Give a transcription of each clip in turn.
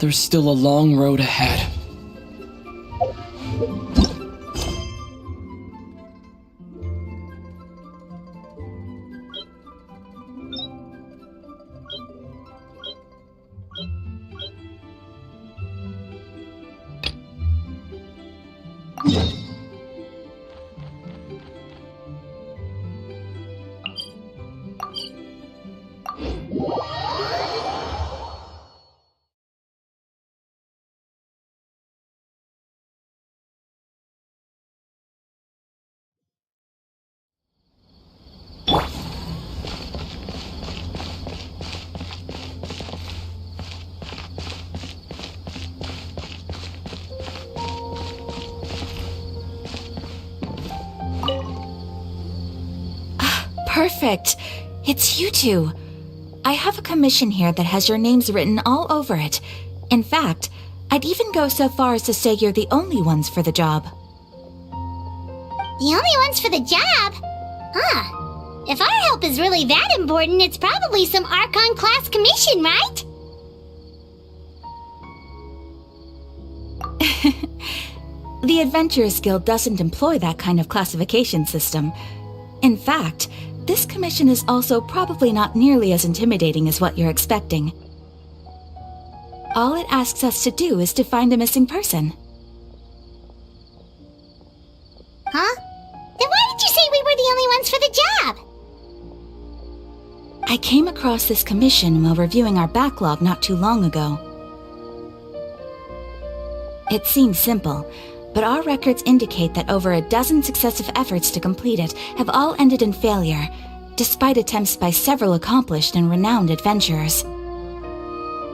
there's still a long road ahead. Perfect. It's you two. I have a commission here that has your names written all over it. In fact, I'd even go so far as to say you're the only ones for the job. The only ones for the job? Huh. If our help is really that important, it's probably some Archon class commission, right? The Adventurers Guild doesn't employ that kind of classification system. In fact, this commission is also probably not nearly as intimidating as what you're expecting. All it asks us to do is to find a missing person. Huh? Then why did you say we were the only ones for the job? I came across this commission while reviewing our backlog not too long ago. It seems simple, but our records indicate that over a dozen successive efforts to complete it have all ended in failure, despite attempts by several accomplished and renowned adventurers.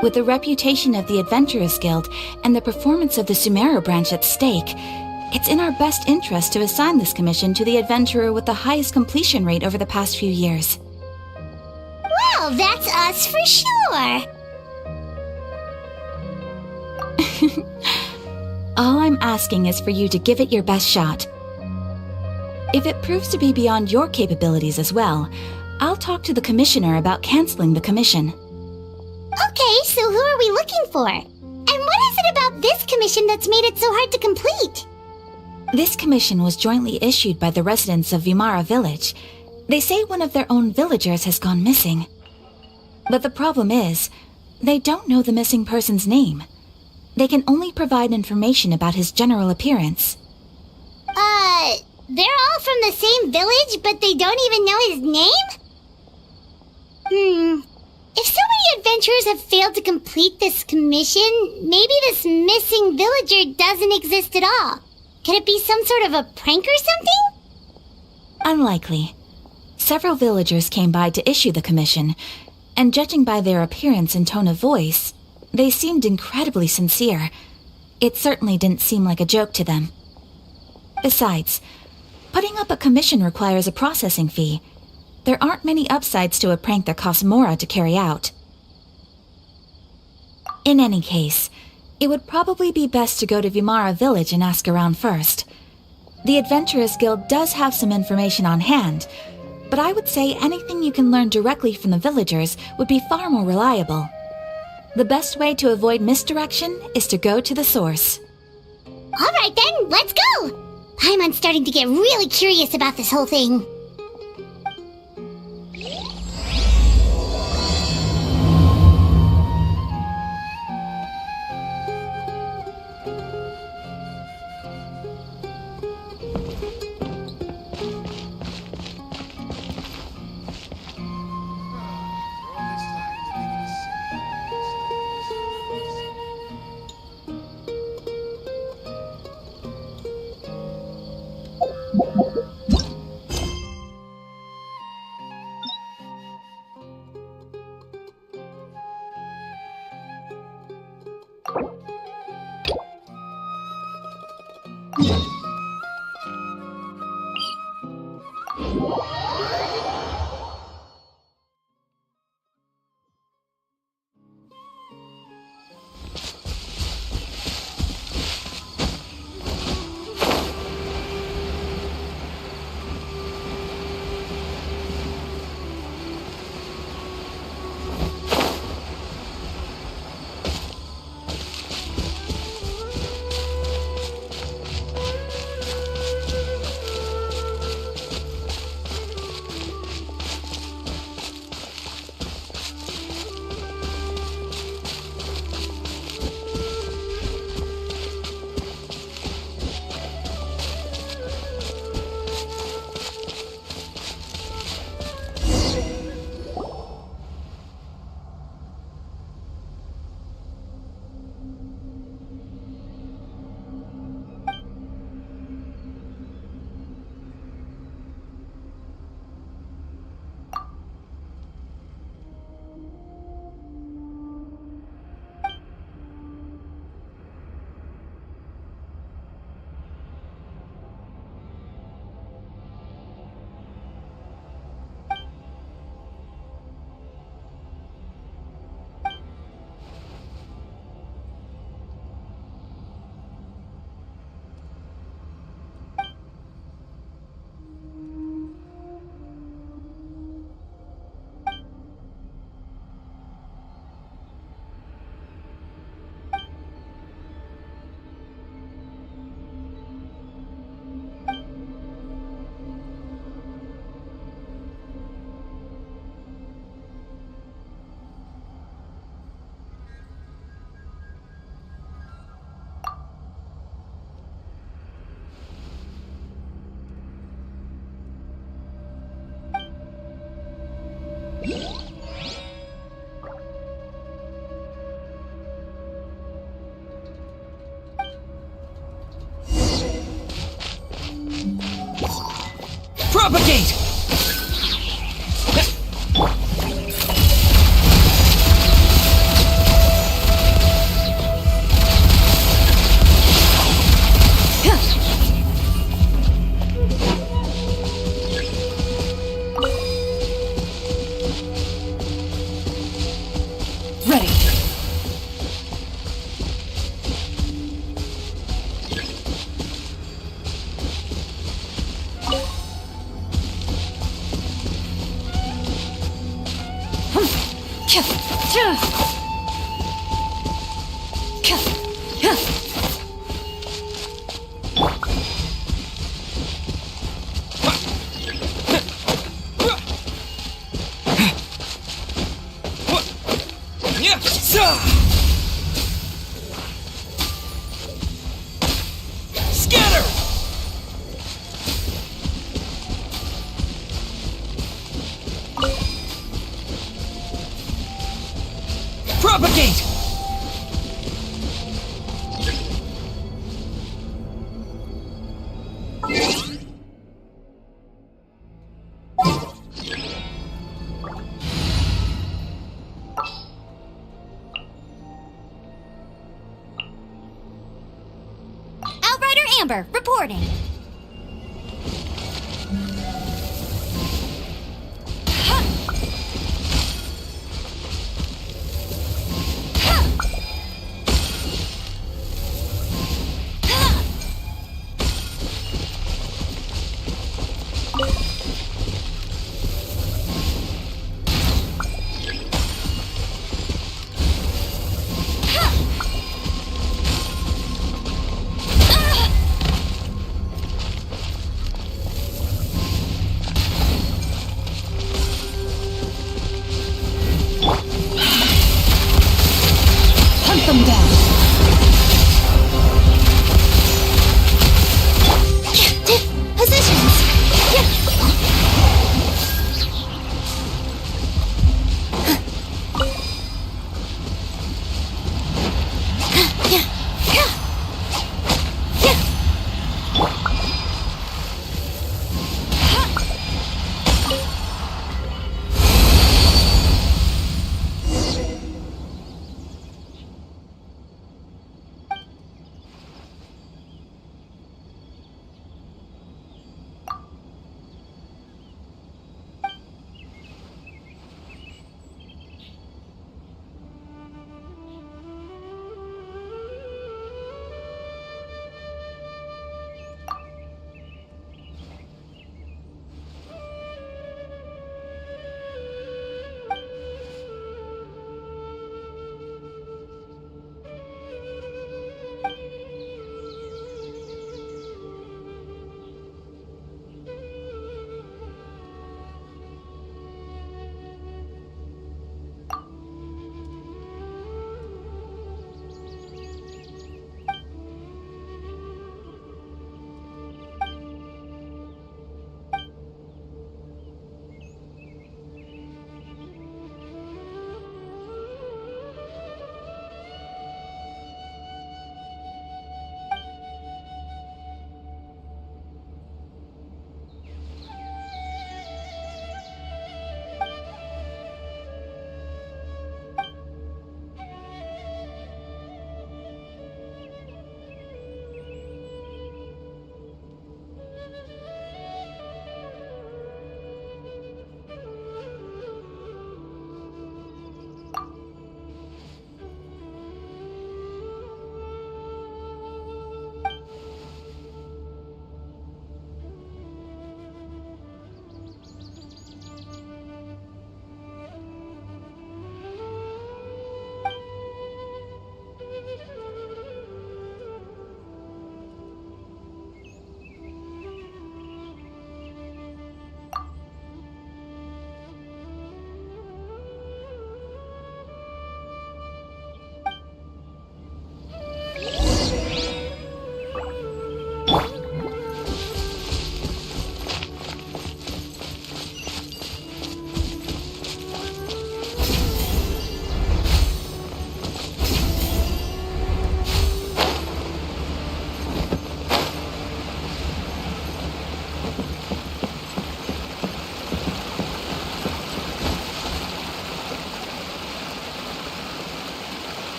With the reputation of the Adventurers Guild and the performance of the Sumeru branch at stake, it's in our best interest to assign this commission to the adventurer with the highest completion rate over the past few years. Well, that's us for sure. All I'm asking is for you to give it your best shot. If it proves to be beyond your capabilities as well, I'll talk to the commissioner about canceling the commission. Okay, so who are we looking for? And what is it about this commission that's made it so hard to complete? This commission was jointly issued by the residents of Vimara Village. They say one of their own villagers has gone missing. But the problem is, they don't know the missing person's name. They can only provide information about his general appearance. They're all from the same village, but they don't even know his name? If so many adventurers have failed to complete this commission, maybe this missing villager doesn't exist at all. Could it be some sort of a prank or something? Unlikely. Several villagers came by to issue the commission, and judging by their appearance and tone of voice, they seemed incredibly sincere. It certainly didn't seem like a joke to them. Besides, putting up a commission requires a processing fee. There aren't many upsides to a prank that costs Mora to carry out. In any case, it would probably be best to go to Vimara Village and ask around first. The Adventurers Guild does have some information on hand, but I would say anything you can learn directly from the villagers would be far more reliable. The best way to avoid misdirection is to go to the source. All right then, let's go! Paimon's starting to get really curious about this whole thing. Propagate! Ready! Scatter! Propagate! Outrider Amber, reporting.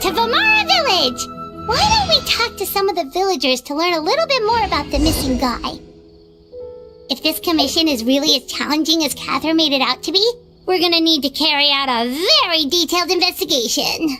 to Vamara Village! Why don't we talk to some of the villagers to learn a little bit more about the missing guy? If this commission is really as challenging as Catherine made it out to be, we're gonna need to carry out a very detailed investigation.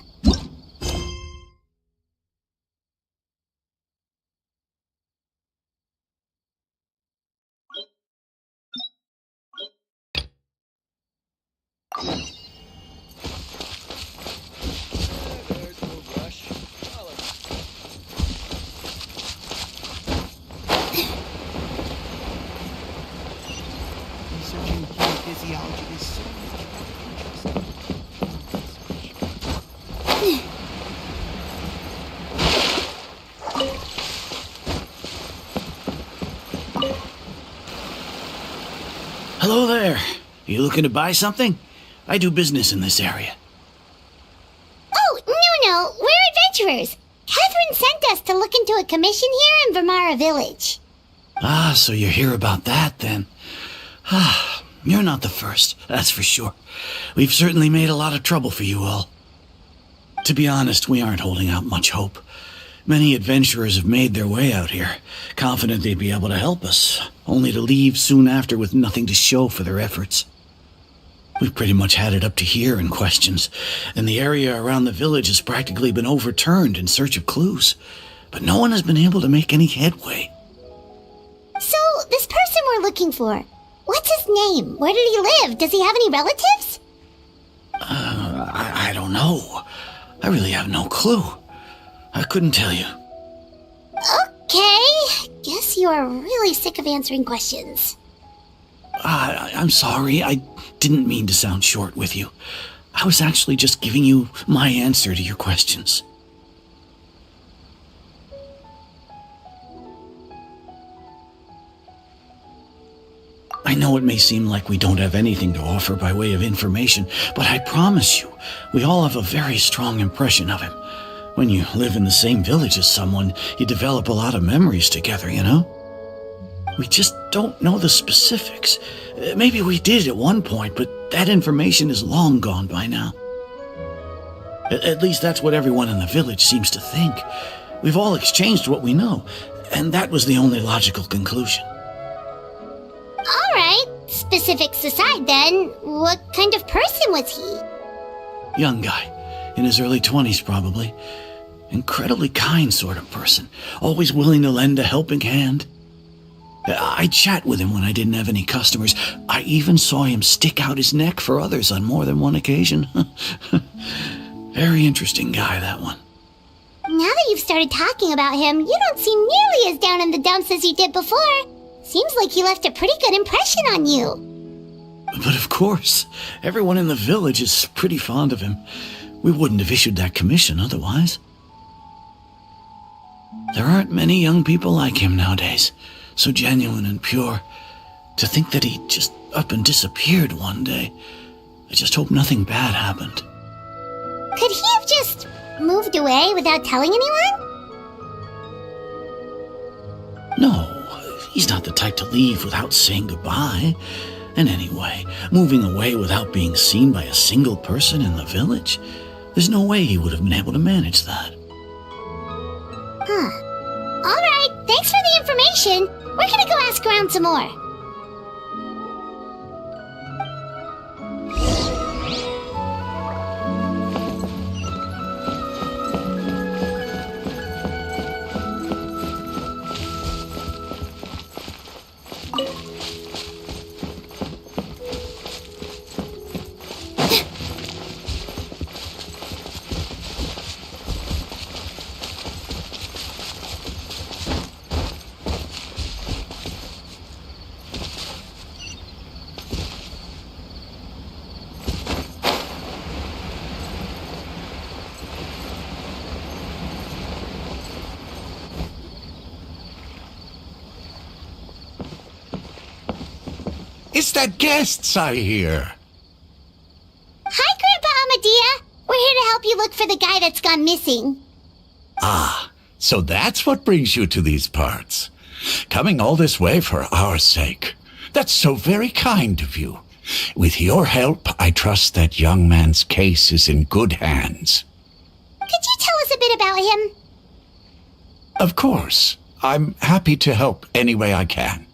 Researching human physiology is so interesting. Hello there. You looking to buy something? I do business in this area. Oh, no, we're adventurers. Catherine sent us to look into a commission here in Vamara Village. Ah, so you're here about that, then. Ah, you're not the first, that's for sure. We've certainly made a lot of trouble for you all. To be honest, we aren't holding out much hope. Many adventurers have made their way out here, confident they'd be able to help us, only to leave soon after with nothing to show for their efforts. We've pretty much had it up to here in questions, and the area around the village has practically been overturned in search of clues, but no one has been able to make any headway. So, this person we're looking for, what's his name? Where did he live? Does he have any relatives? I don't know. I really have no clue. I couldn't tell you. Okay, guess you are really sick of answering questions. I'm sorry, I didn't mean to sound short with you. I was actually just giving you my answer to your questions. I know it may seem like we don't have anything to offer by way of information, but I promise you, we all have a very strong impression of him. When you live in the same village as someone, you develop a lot of memories together, you know? We just don't know the specifics. Maybe we did at one point, but that information is long gone by now. At least that's what everyone in the village seems to think. We've all exchanged what we know, and that was the only logical conclusion. All right, specifics aside then, what kind of person was he? Young guy, in his early 20s probably. Incredibly kind sort of person, always willing to lend a helping hand. I'd chat with him when I didn't have any customers. I even saw him stick out his neck for others on more than one occasion. Very interesting guy, that one. Now that you've started talking about him, you don't seem nearly as down in the dumps as you did before. Seems like he left a pretty good impression on you. But of course, everyone in the village is pretty fond of him. We wouldn't have issued that commission otherwise. There aren't many young people like him nowadays, so genuine and pure. To think that he just up and disappeared one day. I just hope nothing bad happened. Could he have just moved away without telling anyone? No, he's not the type to leave without saying goodbye. And anyway, moving away without being seen by a single person in the village, there's no way he would have been able to manage that. Huh. All right, thanks for the information. We're gonna go ask around some more. It's the guests, I hear. Hi, Grandpa Amadea. We're here to help you look for the guy that's gone missing. Ah, so that's what brings you to these parts. Coming all this way for our sake. That's so very kind of you. With your help, I trust that young man's case is in good hands. Could you tell us a bit about him? Of course. I'm happy to help any way I can.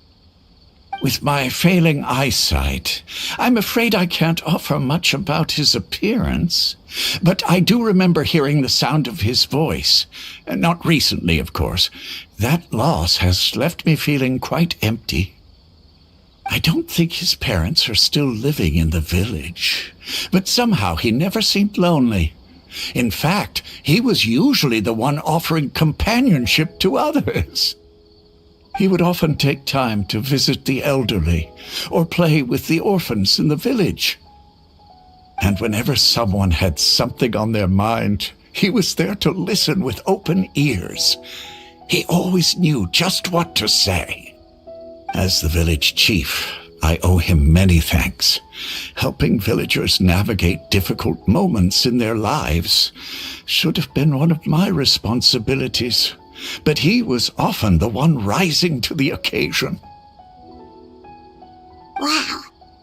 With my failing eyesight, I'm afraid I can't offer much about his appearance. But I do remember hearing the sound of his voice. Not recently, of course. That loss has left me feeling quite empty. I don't think his parents are still living in the village, but somehow he never seemed lonely. In fact, he was usually the one offering companionship to others. He would often take time to visit the elderly or play with the orphans in the village. And whenever someone had something on their mind, he was there to listen with open ears. He always knew just what to say. As the village chief, I owe him many thanks. Helping villagers navigate difficult moments in their lives should have been one of my responsibilities, but he was often the one rising to the occasion. Wow,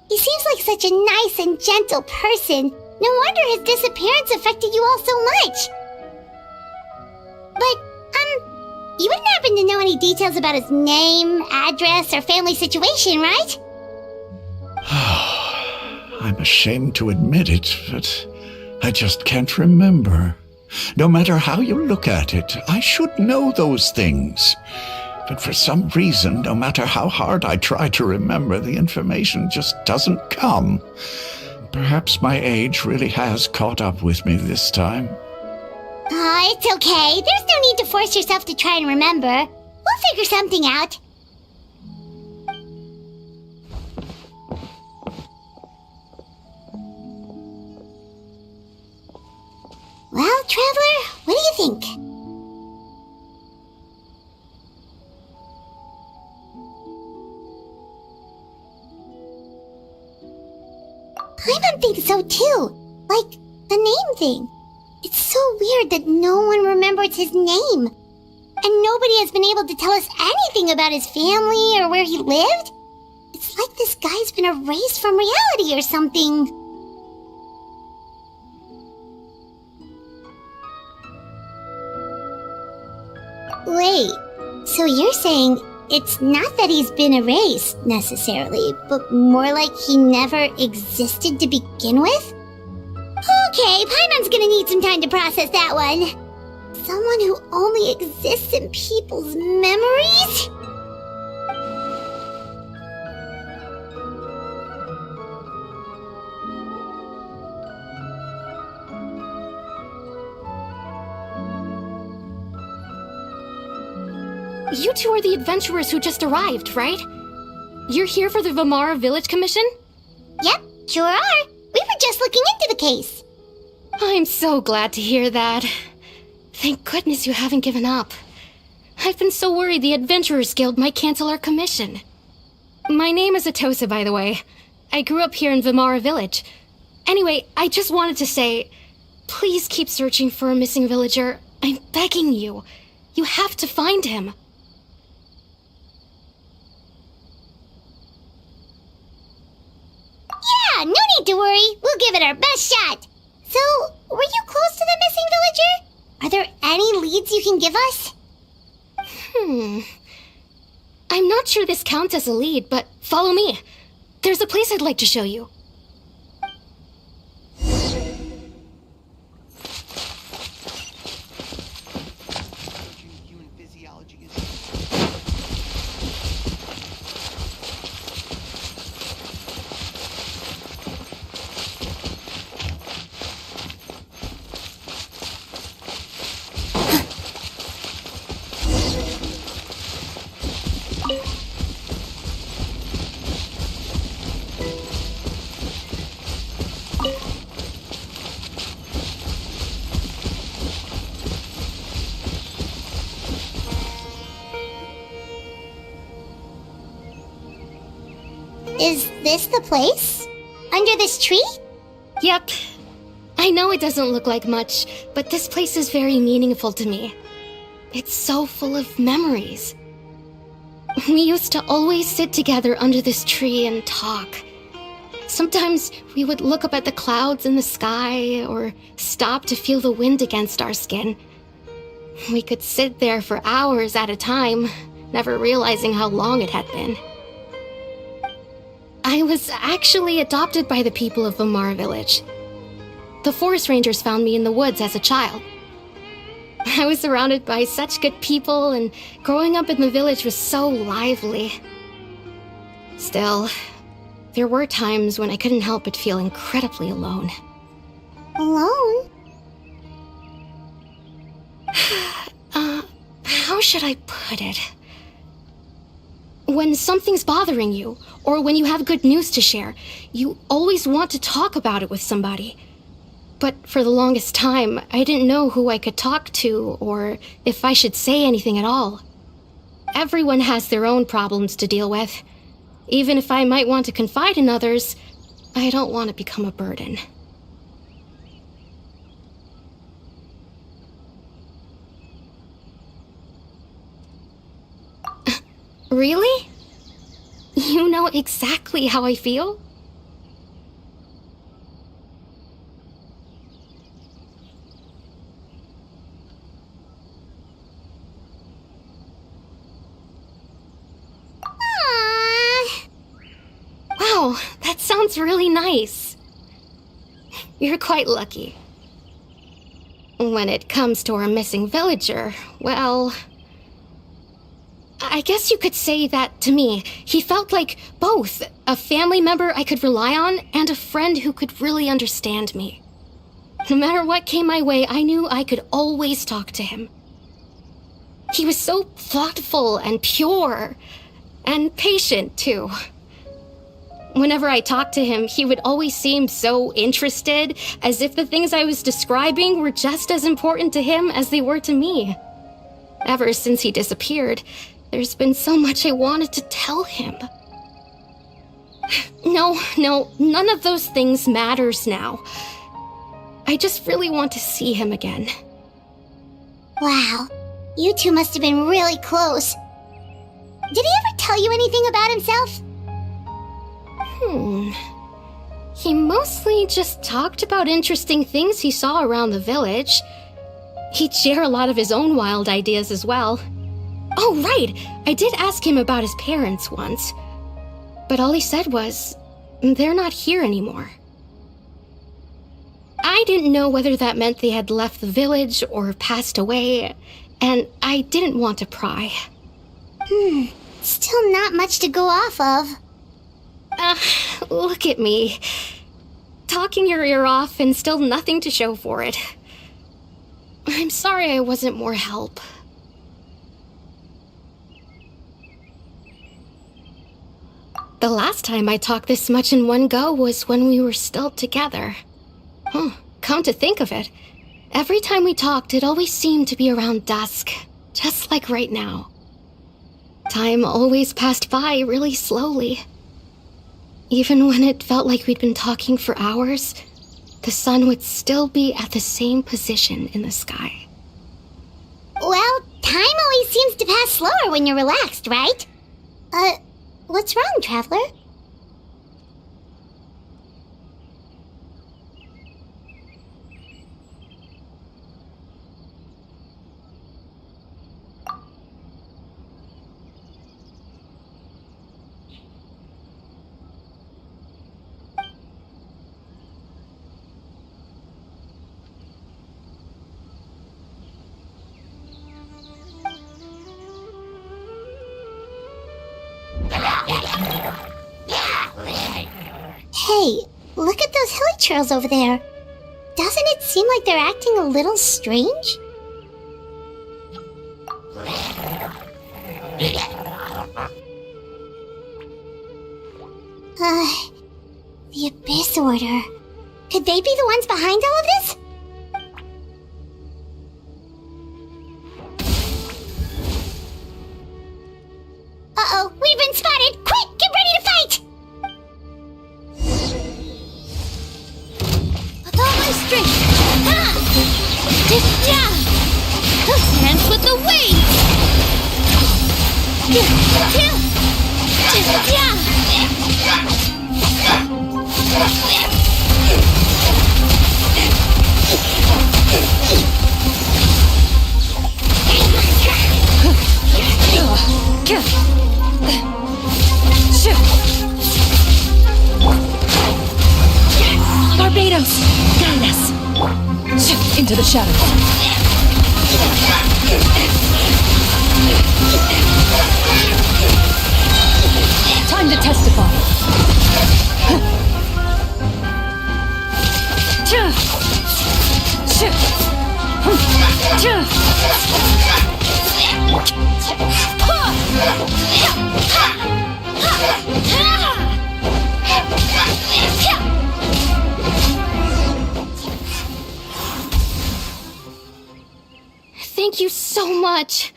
he seems like such a nice and gentle person. No wonder his disappearance affected you all so much. But, you wouldn't happen to know any details about his name, address, or family situation, right? I'm ashamed to admit it, but I just can't remember. No matter how you look at it, I should know those things. But for some reason, no matter how hard I try to remember, the information just doesn't come. Perhaps my age really has caught up with me this time. It's okay. There's no need to force yourself to try and remember. We'll figure something out. Well, Traveler, what do you think? Paimon thinks so too. Like, the name thing. It's so weird that no one remembers his name. And nobody has been able to tell us anything about his family or where he lived. It's like this guy's been erased from reality or something. Wait, so you're saying it's not that he's been erased, necessarily, but more like he never existed to begin with? Okay, Paimon's gonna need some time to process that one. Someone who only exists in people's memories? You two are the adventurers who just arrived, right? You're here for the Vamara Village Commission? Yep, sure are. We were just looking into the case. I'm so glad to hear that. Thank goodness you haven't given up. I've been so worried the Adventurers Guild might cancel our commission. My name is Atosa, by the way. I grew up here in Vamara Village. Anyway, I just wanted to say, please keep searching for a missing villager. I'm begging you. You have to find him. Yeah, no need to worry. We'll give it our best shot. So, were you close to the missing villager? Are there any leads you can give us? I'm not sure this counts as a lead, but follow me. There's a place I'd like to show you. Human physiology is... Is this the place? Under this tree? Yep. I know it doesn't look like much, but this place is very meaningful to me. It's so full of memories. We used to always sit together under this tree and talk. Sometimes we would look up at the clouds in the sky or stop to feel the wind against our skin. We could sit there for hours at a time, never realizing how long it had been. I was actually adopted by the people of Vamar village. The forest rangers found me in the woods as a child. I was surrounded by such good people, and growing up in the village was so lively. Still, there were times when I couldn't help but feel incredibly alone. Alone? How should I put it? When something's bothering you, or when you have good news to share, you always want to talk about it with somebody. But for the longest time, I didn't know who I could talk to, or if I should say anything at all. Everyone has their own problems to deal with. Even if I might want to confide in others, I don't want to become a burden. Really? You know exactly how I feel? Wow, that sounds really nice. You're quite lucky. When it comes to our missing villager, well, I guess you could say that to me. He felt like both a family member I could rely on and a friend who could really understand me. No matter what came my way, I knew I could always talk to him. He was so thoughtful and pure, and patient too. Whenever I talked to him, he would always seem so interested, as if the things I was describing were just as important to him as they were to me. Ever since he disappeared, there's been so much I wanted to tell him. No, none of those things matters now. I just really want to see him again. Wow, you two must have been really close. Did he ever tell you anything about himself? He mostly just talked about interesting things he saw around the village. He'd share a lot of his own wild ideas as well. Oh, right! I did ask him about his parents once. But all he said was, they're not here anymore. I didn't know whether that meant they had left the village or passed away, and I didn't want to pry. Still not much to go off of. Look at me. Talking your ear off and still nothing to show for it. I'm sorry I wasn't more help. The last time I talked this much in one go was when we were still together. Come to think of it, every time we talked, it always seemed to be around dusk, just like right now. Time always passed by really slowly. Even when it felt like we'd been talking for hours, the sun would still be at the same position in the sky. Well, time always seems to pass slower when you're relaxed, right? What's wrong, Traveler? Hey, look at those hilly trails over there. Doesn't it seem like they're acting a little strange? The Abyss Order. Could they be the ones behind all of this? Uh-oh, we've been spotted! Quick, get ready to fight! With all my strength! Ha! Ja! Dance with the waves! Ja! Barbados, guide us. Into the shadows. Time to testify. Thank you so much.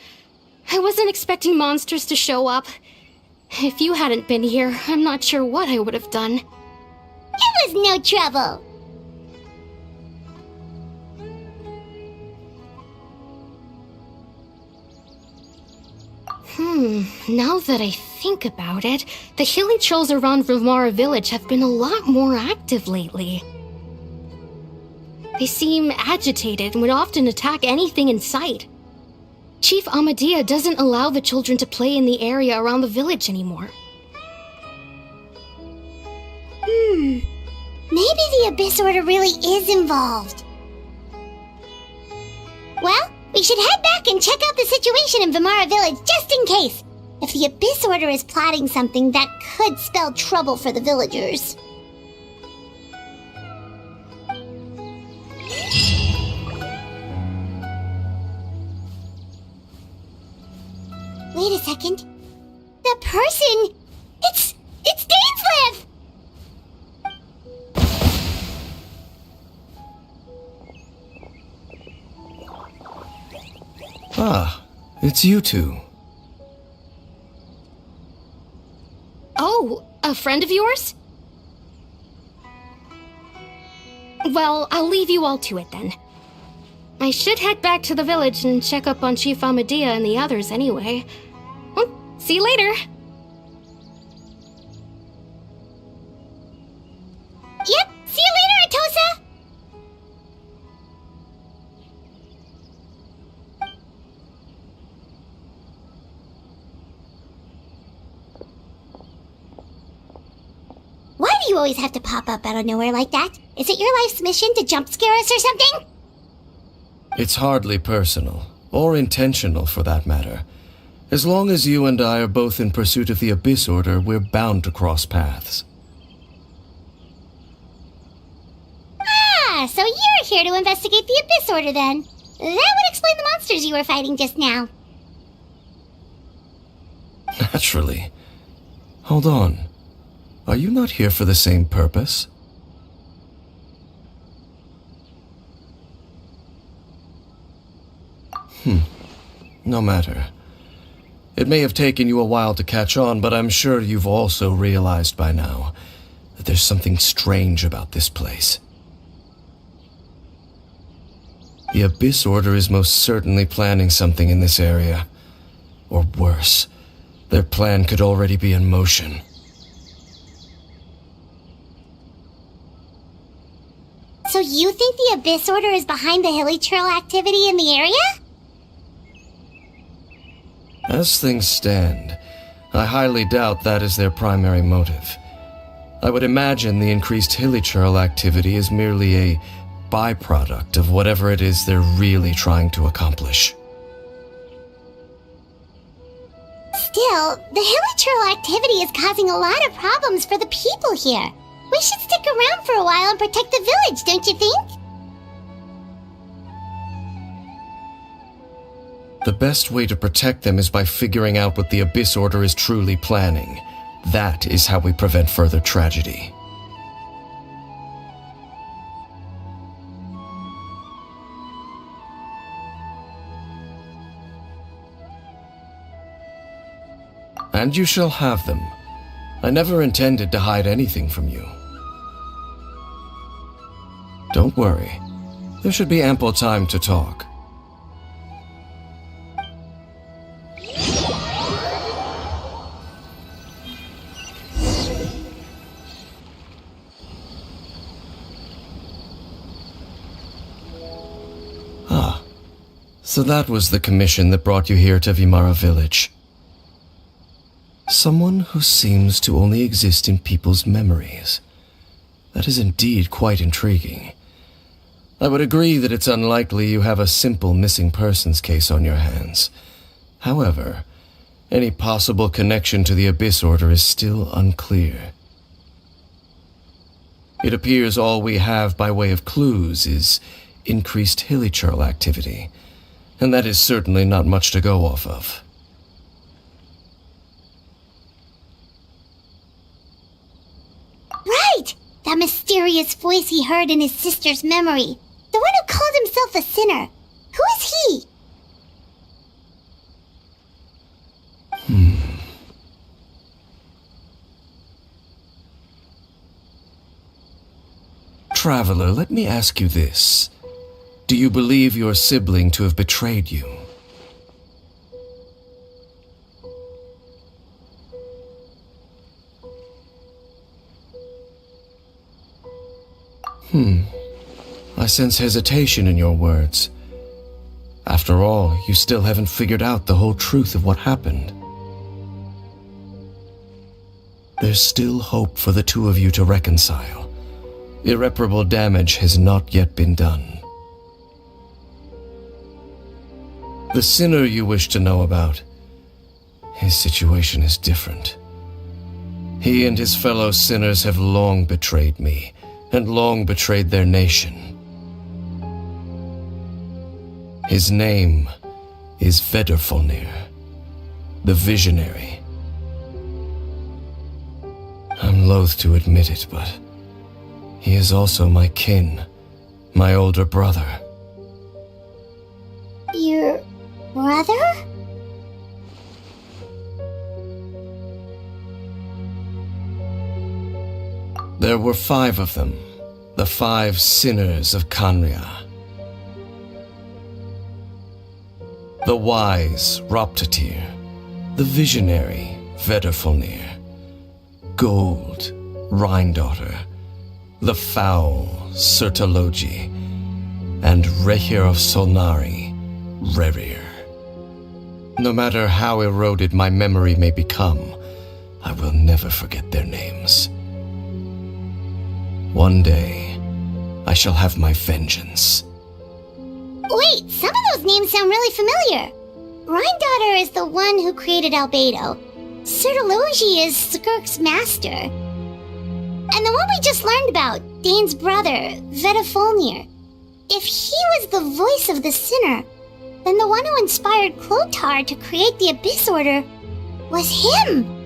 I wasn't expecting monsters to show up. If you hadn't been here, I'm not sure what I would have done. It was no trouble. Now that I think about it, the hilly trolls around Vimara village have been a lot more active lately. They seem agitated and would often attack anything in sight. Chief Amadea doesn't allow the children to play in the area around the village anymore. Maybe the Abyss Order really is involved. Well, we should head back and check out the situation in Vimara village just in case. If the Abyss Order is plotting something, that could spell trouble for the villagers. Wait a second. The person... It's Dainslev! Ah, it's you two. Oh, a friend of yours? Well, I'll leave you all to it then. I should head back to the village and check up on Chief Amadea and the others anyway. Well, see you later. Yep, see you later, Atosa! Why do you always have to pop up out of nowhere like that? Is it your life's mission to jump scare us or something? It's hardly personal, or intentional for that matter. As long as you and I are both in pursuit of the Abyss Order, we're bound to cross paths. Ah, so you're here to investigate the Abyss Order then. That would explain the monsters you were fighting just now. Naturally. Hold on. Are you not here for the same purpose? No matter. It may have taken you a while to catch on, but I'm sure you've also realized by now that there's something strange about this place. The Abyss Order is most certainly planning something in this area. Or worse, their plan could already be in motion. So you think the Abyss Order is behind the hilly trail activity in the area? As things stand, I highly doubt that is their primary motive. I would imagine the increased hilly trail activity is merely a byproduct of whatever it is they're really trying to accomplish. Still, the hilly trail activity is causing a lot of problems for the people here. We should stick around for a while and protect the village, don't you think? The best way to protect them is by figuring out what the Abyss Order is truly planning. That is how we prevent further tragedy. And you shall have them. I never intended to hide anything from you. Don't worry. There should be ample time to talk. So that was the commission that brought you here to Vimara Village. Someone who seems to only exist in people's memories. That is indeed quite intriguing. I would agree that it's unlikely you have a simple missing persons case on your hands. However, any possible connection to the Abyss Order is still unclear. It appears all we have by way of clues is increased hilichurl activity, and that is certainly not much to go off of. Right! That mysterious voice he heard in his sister's memory. The one who called himself a sinner. Who is he? Traveler, let me ask you this. Do you believe your sibling to have betrayed you? I sense hesitation in your words. After all, you still haven't figured out the whole truth of what happened. There's still hope for the two of you to reconcile. Irreparable damage has not yet been done. The sinner you wish to know about, his situation is different. He and his fellow sinners have long betrayed me, and long betrayed their nation. His name is Vedrfolnir, the Visionary. I'm loath to admit it, but he is also my kin, my older brother. Your brother? There were 5 of them, the 5 sinners of Kanria. The wise Roptatir, the visionary Vedrfolnir, Gold Rhindaughter, the foul Sertologi, and Rehir of Solnari, Rerir. No matter how eroded my memory may become, I will never forget their names. One day, I shall have my vengeance. Wait, some of those names sound really familiar. Rhindaughter is the one who created Albedo. Sertologi is Skirk's master. And the one we just learned about, Dane's brother, Vedrfolnir. If he was the voice of the sinner, then the one who inspired Clothar to create the Abyss Order was him!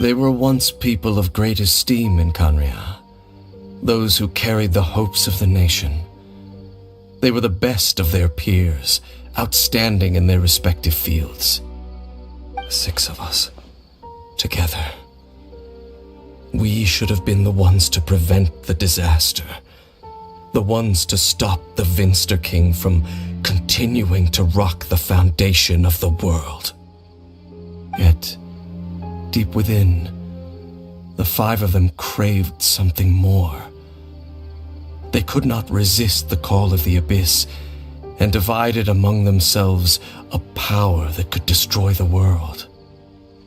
They were once people of great esteem in Kanria, those who carried the hopes of the nation. They were the best of their peers, outstanding in their respective fields. 6 of us, together. We should have been the ones to prevent the disaster, the ones to stop the Vinster King from continuing to rock the foundation of the world. Yet, deep within, the 5 of them craved something more. They could not resist the call of the Abyss, and divided among themselves a power that could destroy the world.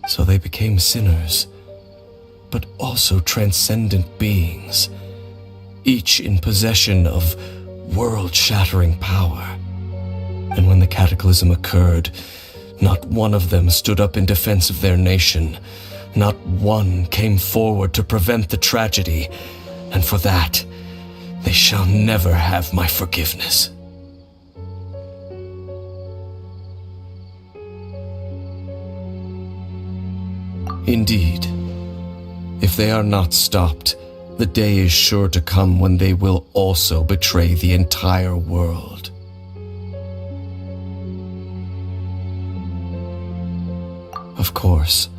So they became sinners, but also transcendent beings, each in possession of world-shattering power. And when the cataclysm occurred, not one of them stood up in defense of their nation. Not one came forward to prevent the tragedy, and for that, they shall never have my forgiveness. Indeed, if they are not stopped, the day is sure to come when they will also betray the entire world. course.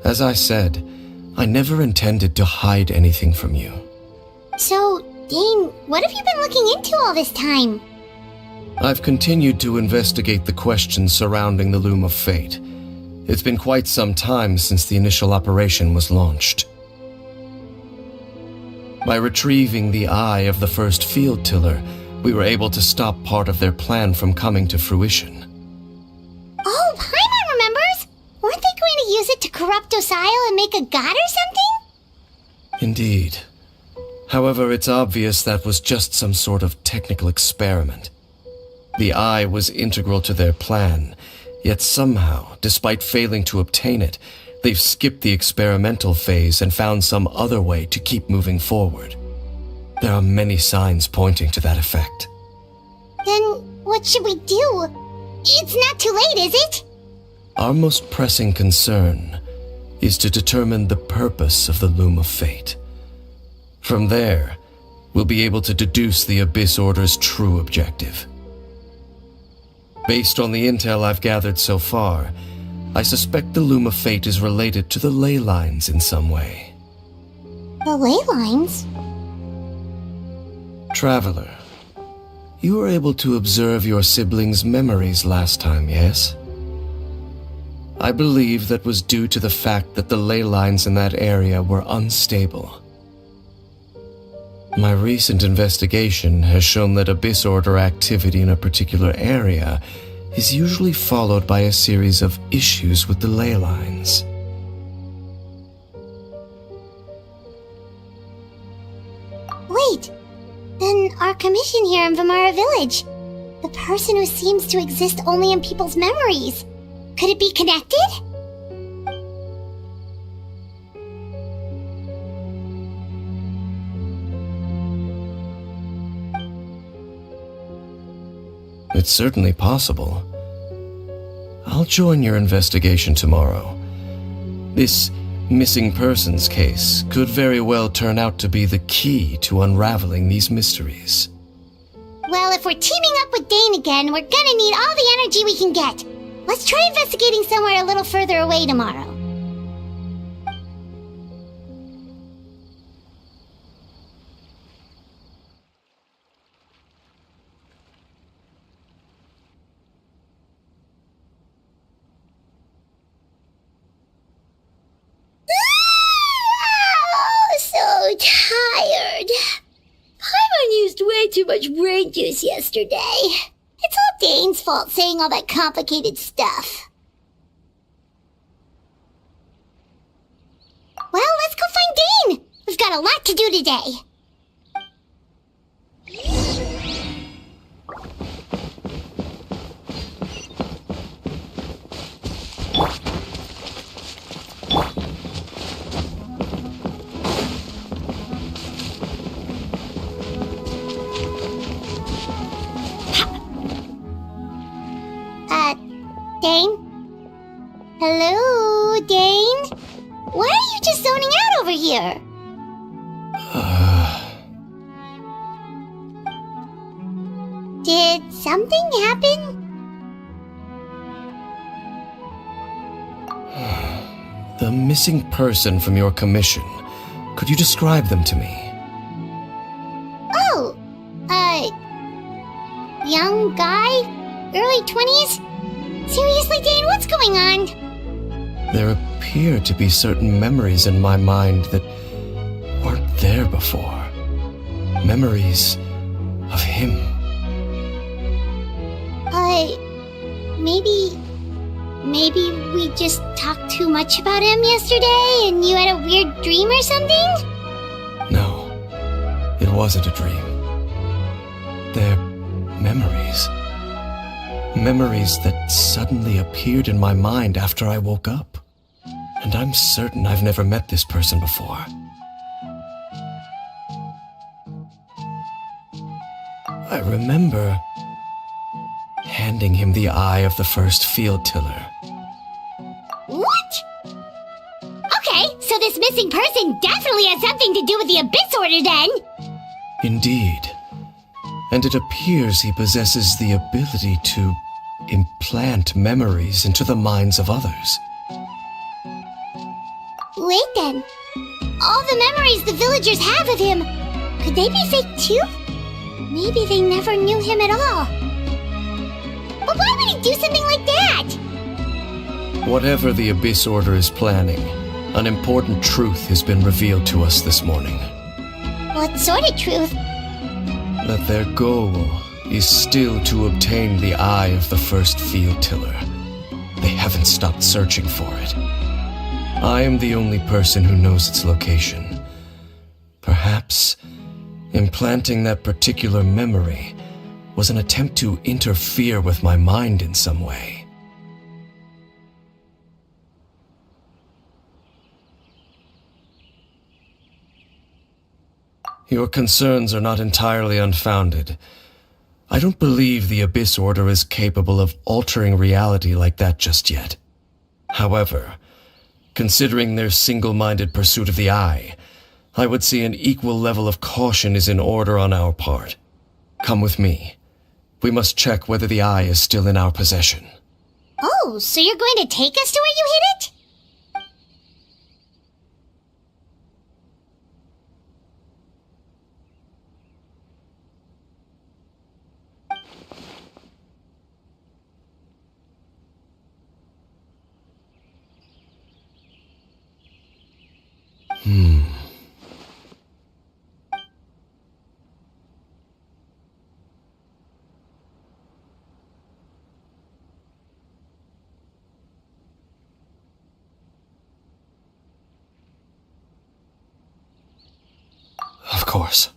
As I said, I never intended to hide anything from you. So, Dane, what have you been looking into all this time? I've continued to investigate the questions surrounding the Loom of Fate. It's been quite some time since the initial operation was launched. By retrieving the eye of the first field tiller, we were able to stop part of their plan from coming to fruition. Oh, Paimon remembers! Weren't they going to use it to corrupt Docile and make a god or something? Indeed. However, it's obvious that was just some sort of technical experiment. The eye was integral to their plan, yet somehow, despite failing to obtain it, they've skipped the experimental phase and found some other way to keep moving forward. There are many signs pointing to that effect. Then what should we do? It's not too late, is it? Our most pressing concern is to determine the purpose of the Loom of Fate. From there, we'll be able to deduce the Abyss Order's true objective. Based on the intel I've gathered so far, I suspect the Loom of Fate is related to the ley lines in some way. The ley lines? Traveler, you were able to observe your siblings' memories last time, yes? I believe that was due to the fact that the ley lines in that area were unstable. My recent investigation has shown that Abyss Order activity in a particular area is usually followed by a series of issues with the ley lines. Wait, then our commission here in Vamara Village, the person who seems to exist only in people's memories, could it be connected? It's certainly possible. I'll join your investigation tomorrow. This missing persons case could very well turn out to be the key to unraveling these mysteries. Well, if we're teaming up with Dane again, we're gonna need all the energy we can get. Let's try investigating somewhere a little further away tomorrow. Tired. Paimon used way too much brain juice yesterday. It's all Dane's fault saying all that complicated stuff. Well, let's go find Dane. We've got a lot to do today. Dane? Hello, Dane? Why are you just zoning out over here? Did something happen? The missing person from your commission. Could you describe them to me? Oh, young guy? Early 20s? Seriously, Dane, what's going on? There appear to be certain memories in my mind that weren't there before. Memories of him. Maybe we just talked too much about him yesterday and you had a weird dream or something? No, it wasn't a dream. They're memories. Memories that suddenly appeared in my mind after I woke up. And I'm certain I've never met this person before. I remember handing him the eye of the first field tiller. What? Okay, so this missing person definitely has something to do with the Abyss Order then! Indeed. And it appears he possesses the ability to implant memories into the minds of others. Wait then. All the memories the villagers have of him, could they be fake too? Maybe they never knew him at all. But why would he do something like that? Whatever the Abyss Order is planning, an important truth has been revealed to us this morning. What sort of truth? That their goal is still to obtain the eye of the first field tiller. They haven't stopped searching for it. I am the only person who knows its location. Perhaps implanting that particular memory was an attempt to interfere with my mind in some way. Your concerns are not entirely unfounded. I don't believe the Abyss Order is capable of altering reality like that just yet. However, considering their single-minded pursuit of the Eye, I would say an equal level of caution is in order on our part. Come with me. We must check whether the Eye is still in our possession. Oh, so you're going to take us to where you hid it? Of course.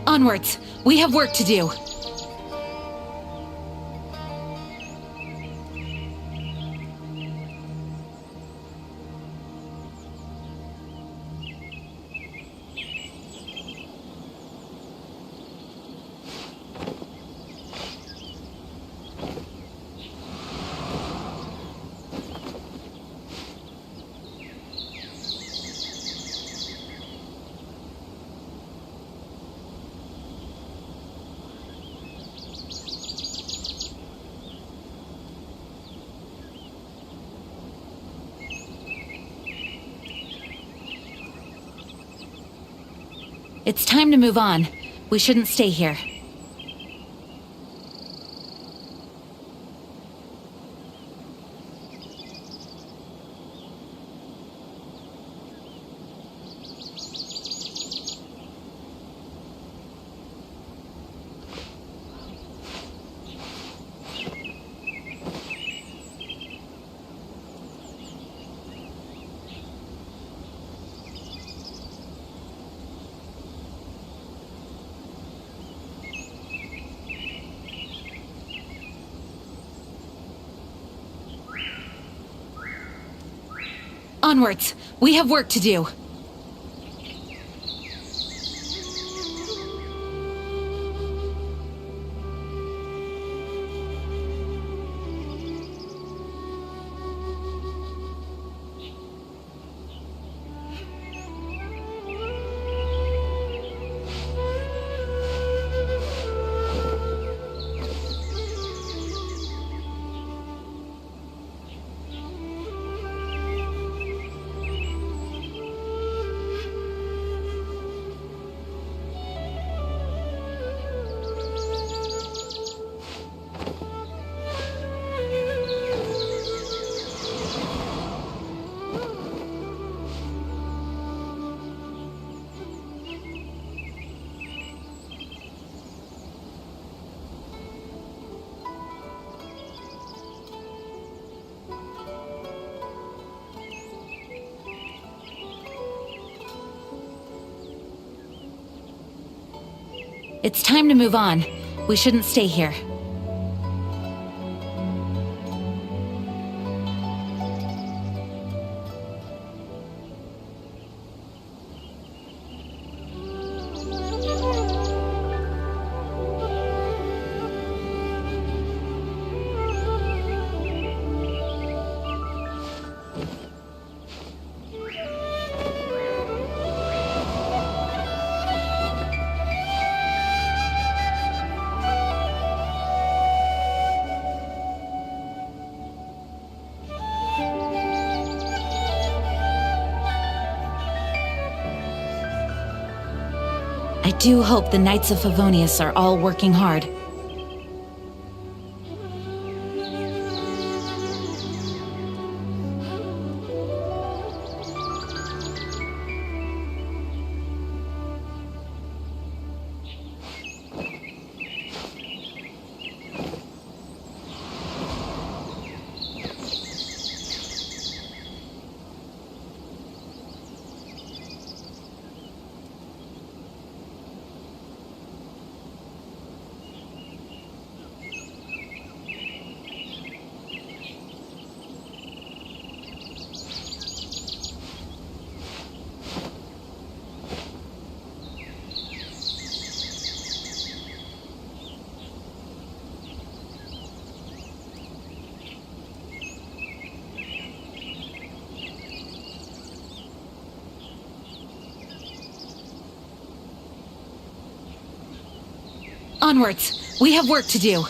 Onwards! We have work to do! It's time to move on. We shouldn't stay here. Onwards! We have work to do. It's time to move on. We shouldn't stay here. I do hope the Knights of Favonius are all working hard. Onwards! We have work to do.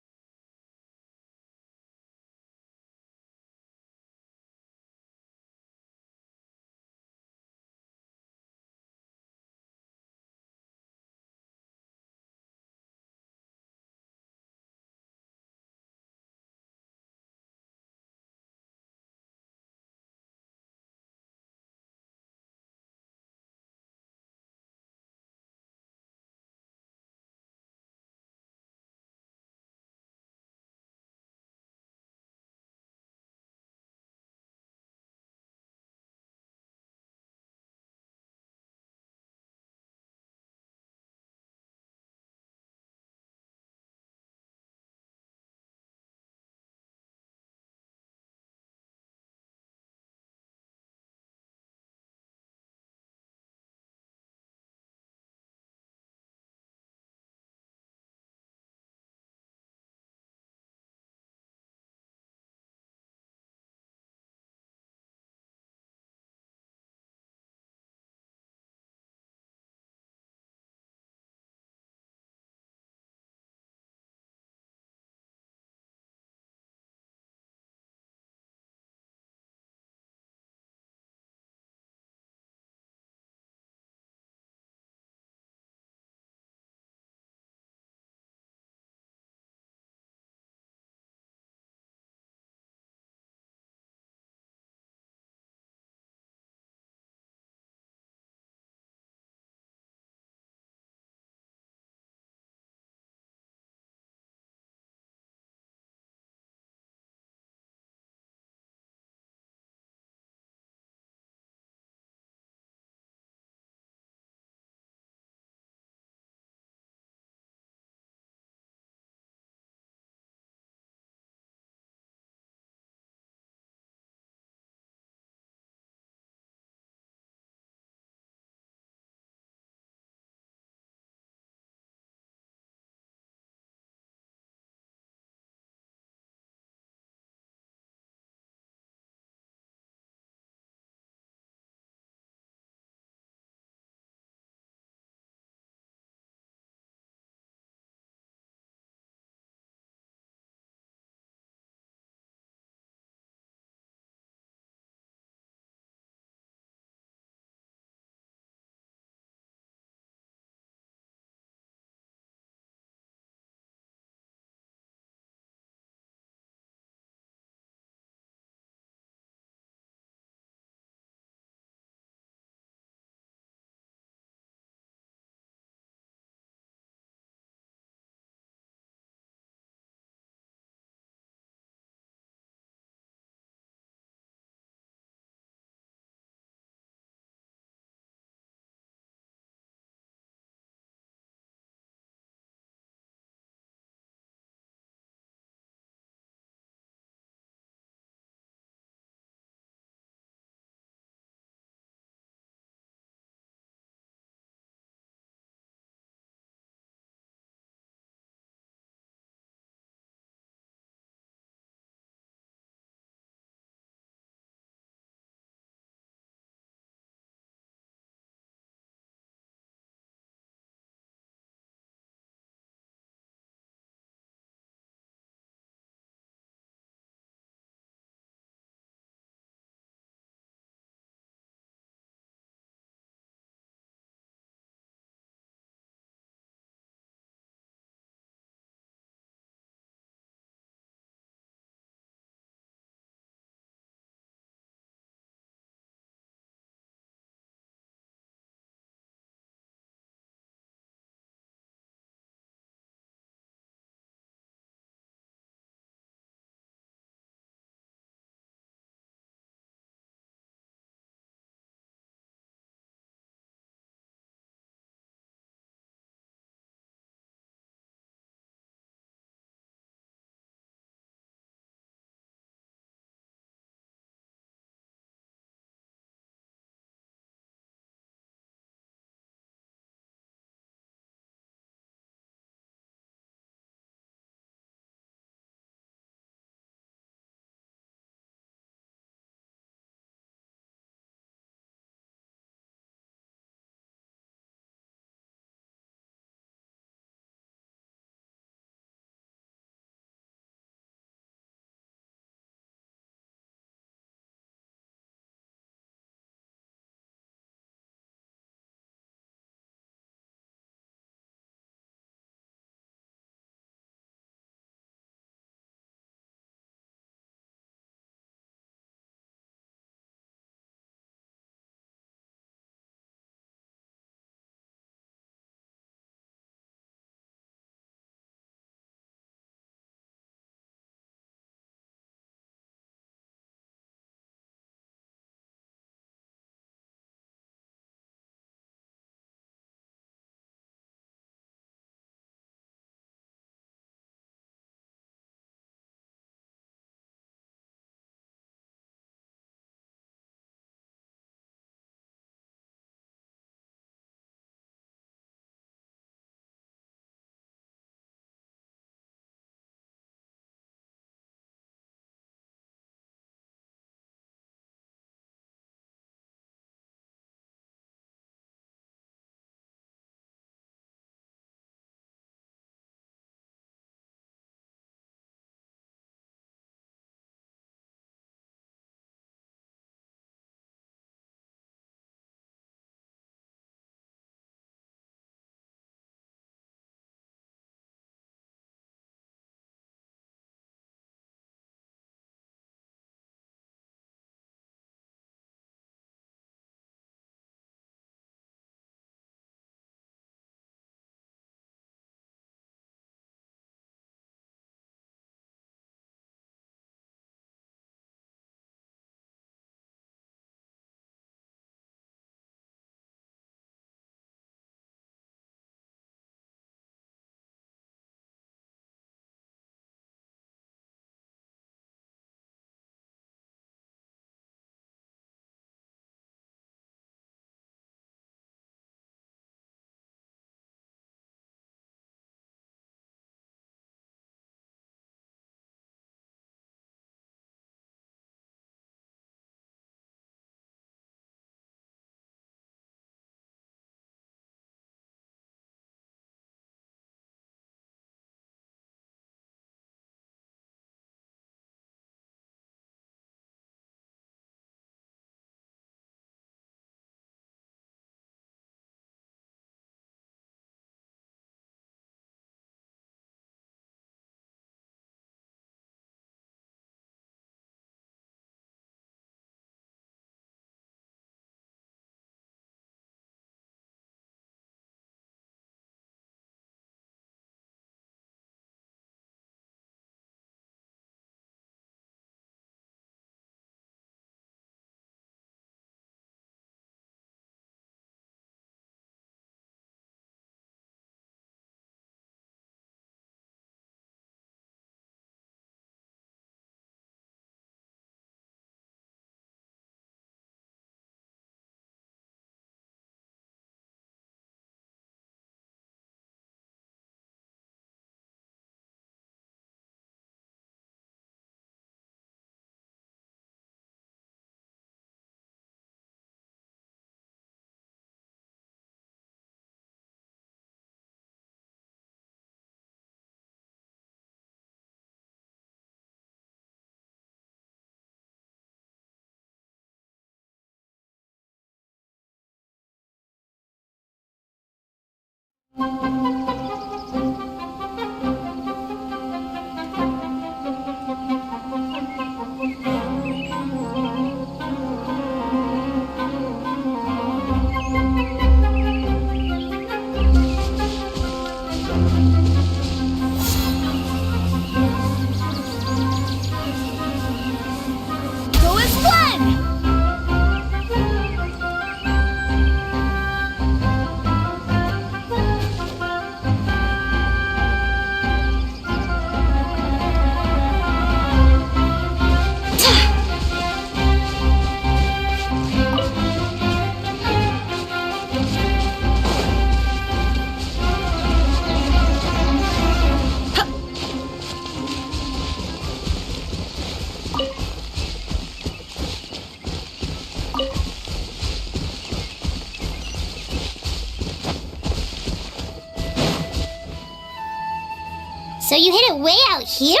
So you hid it way out here?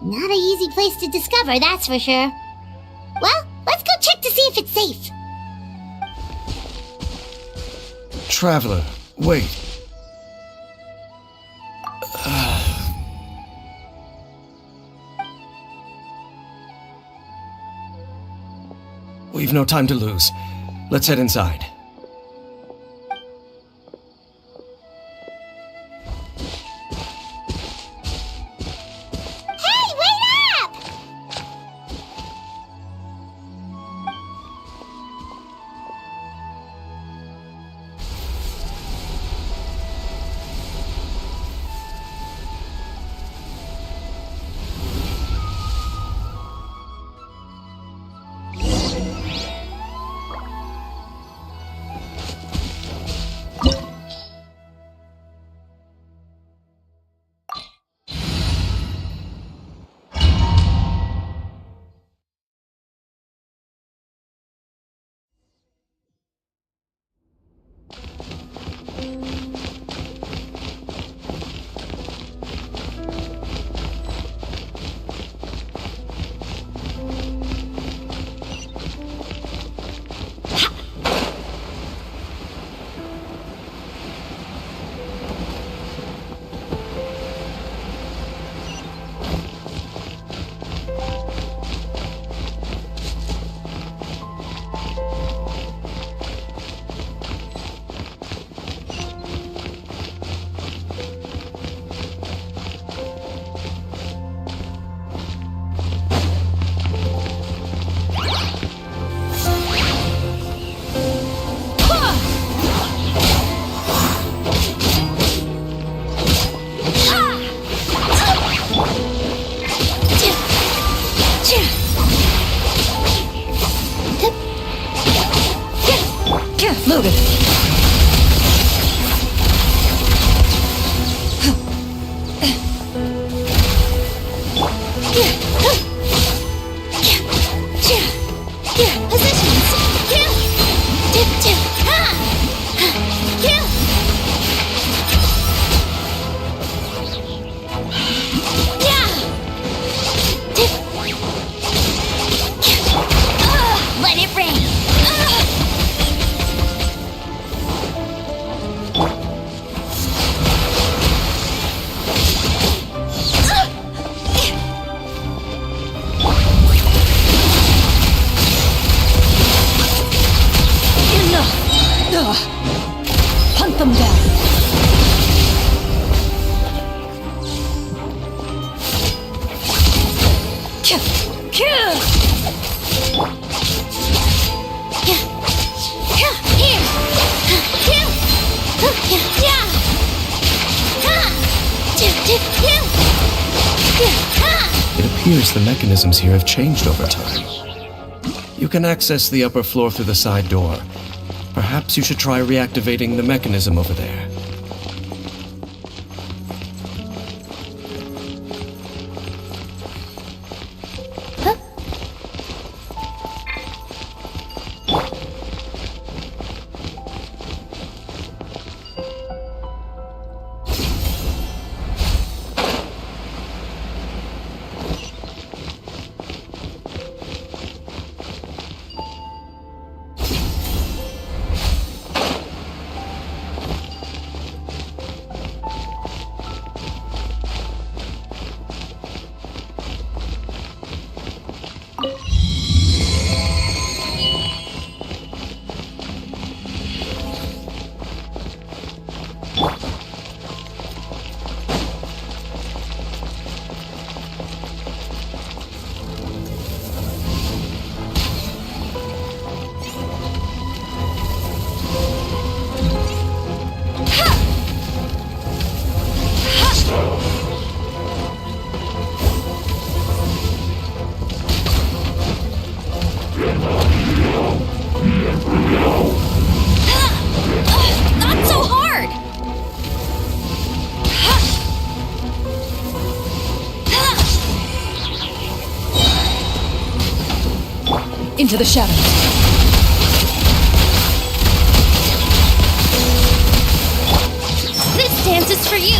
Not an easy place to discover, that's for sure. Well, let's go check to see if it's safe. Traveler, wait. We've no time to lose. Let's head inside. Hey, wait up! Loaded. Let it rain! Hunt them down. It appears the mechanisms here have changed over time. You can access the upper floor through the side door. Perhaps you should try reactivating the mechanism over there. Not so hard! Into the shadows. This dance is for you!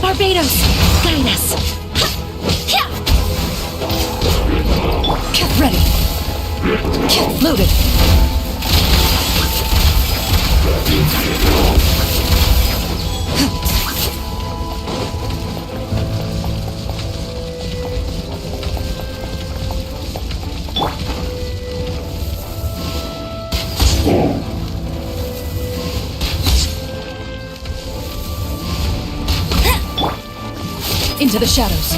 Barbados, guide us. Ready. Loaded. Into the shadows.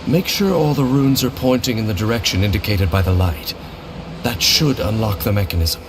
Make sure all the runes are pointing in the direction indicated by the light. That should unlock the mechanism.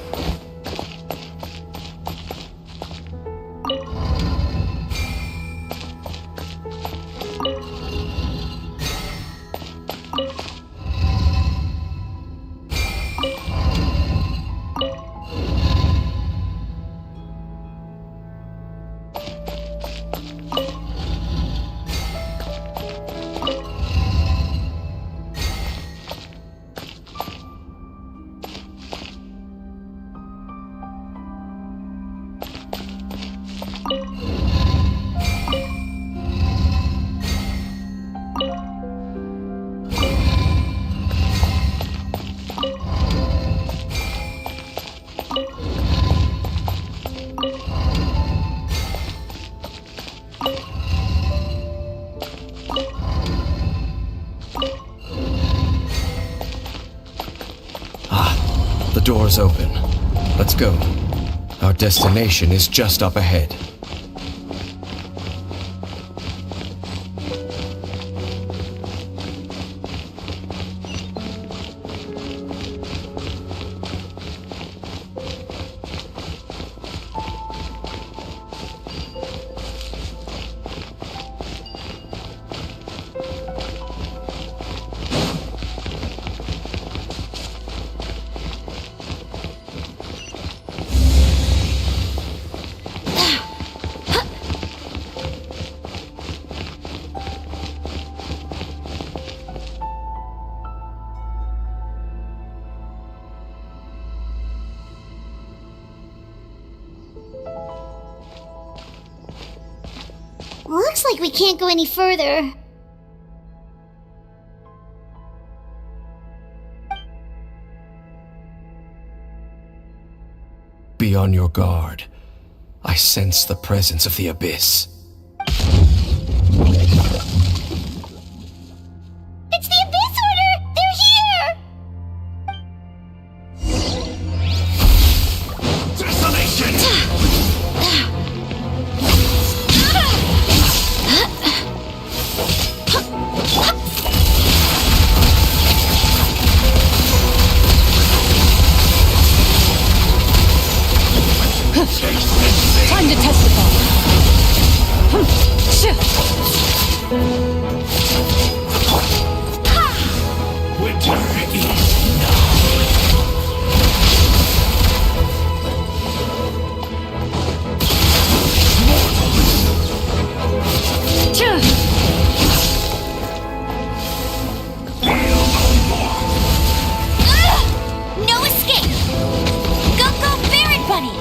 The door's open. Let's go. Our destination is just up ahead. Looks like we can't go any further. Be on your guard. I sense the presence of the abyss. It's the Abyss Order! They're here! Desolation! Time to testify. Winter is No escape! Go, Barret Bunny!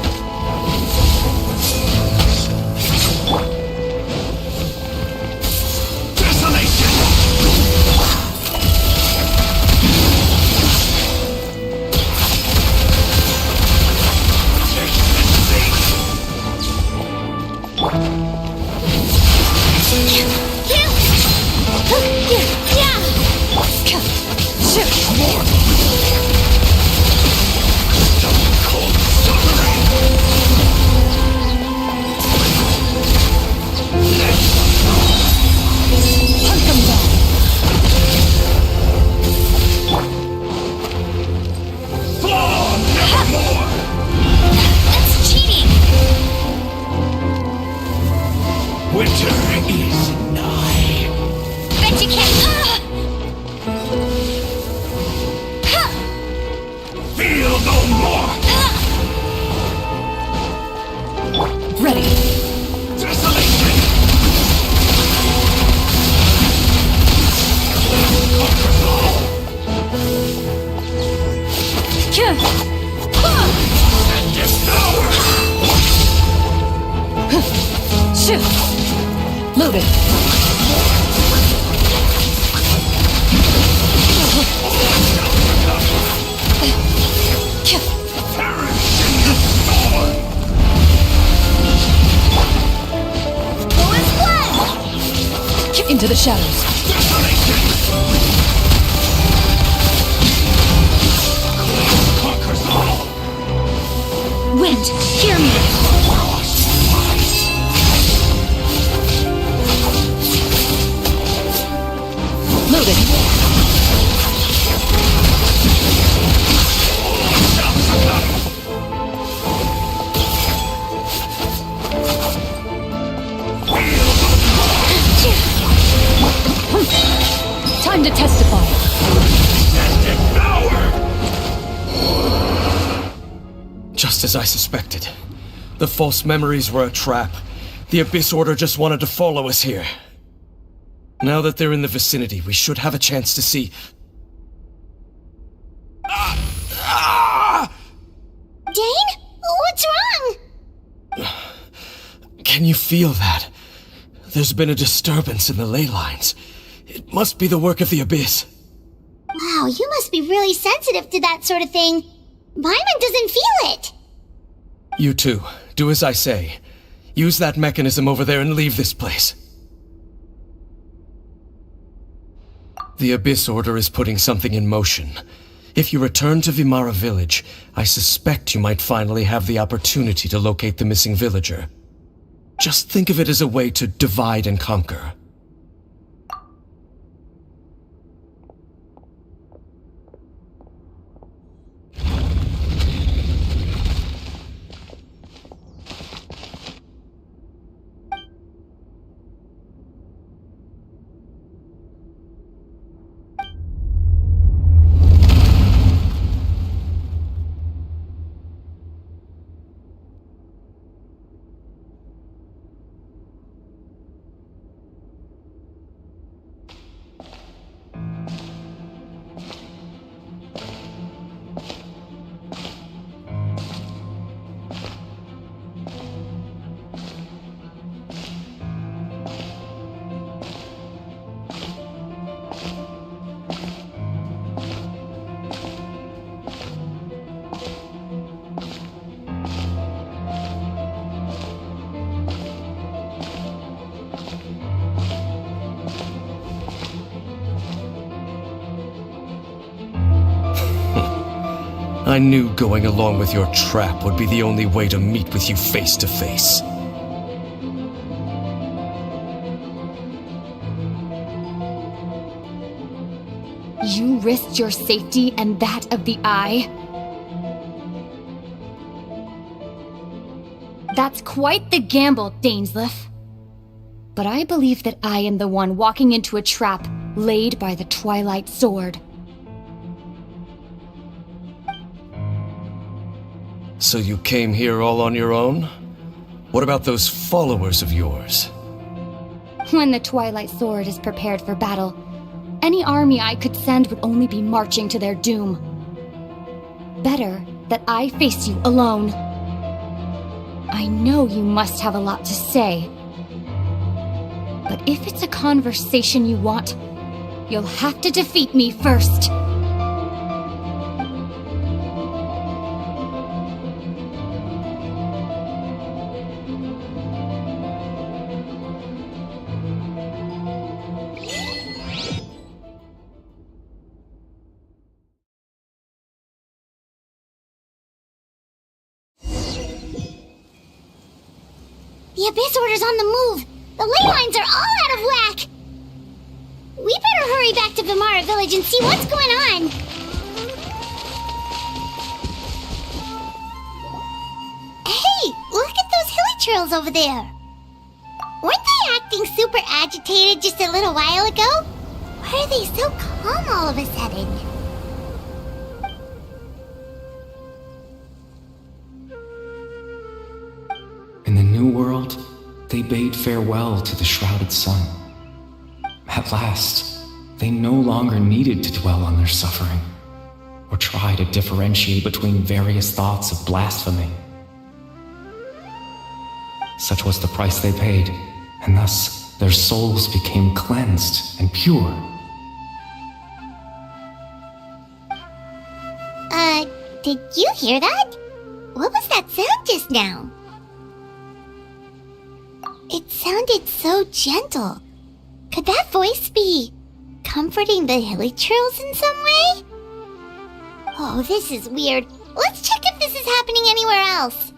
Winter is nigh. Bet you can't. Feel no more. Ready. Desolation. And devour. Shoot! Loaded. Into the shadows. Wind, hear me! Loaded. Time to testify. Just as I suspected. The false memories were a trap. The Abyss Order just wanted to follow us here. Now that they're in the vicinity, we should have a chance to see... Dane? What's wrong? Can you feel that? There's been a disturbance in the ley lines. It must be the work of the Abyss. Wow, you must be really sensitive to that sort of thing. Paimon doesn't feel it. You too. Do as I say. Use that mechanism over there and leave this place. The Abyss Order is putting something in motion. If you return to Vimara Village, I suspect you might finally have the opportunity to locate the missing villager. Just think of it as a way to divide and conquer. I knew going along with your trap would be the only way to meet with you face to face. You risked your safety and that of the Eye? That's quite the gamble, Dainsleif. But I believe that I am the one walking into a trap laid by the Twilight Sword. So you came here all on your own? What about those followers of yours? When the Twilight Sword is prepared for battle, any army I could send would only be marching to their doom. Better that I face you alone. I know you must have a lot to say. But if it's a conversation you want, you'll have to defeat me first. The Abyss Order's on the move. The ley lines are all out of whack. We better hurry back to Vimara Village and see what's going on. Hey, look at those hilly trails over there. Weren't they acting super agitated just a little while ago? Why are they so calm all of a sudden? In the new world, they bade farewell to the shrouded sun. At last, they no longer needed to dwell on their suffering, or try to differentiate between various thoughts of blasphemy. Such was the price they paid, and thus their souls became cleansed and pure. Did you hear that? What was that sound just now? It sounded so gentle. Could that voice be comforting the hilly churls in some way? Oh, this is weird. Let's check if this is happening anywhere else.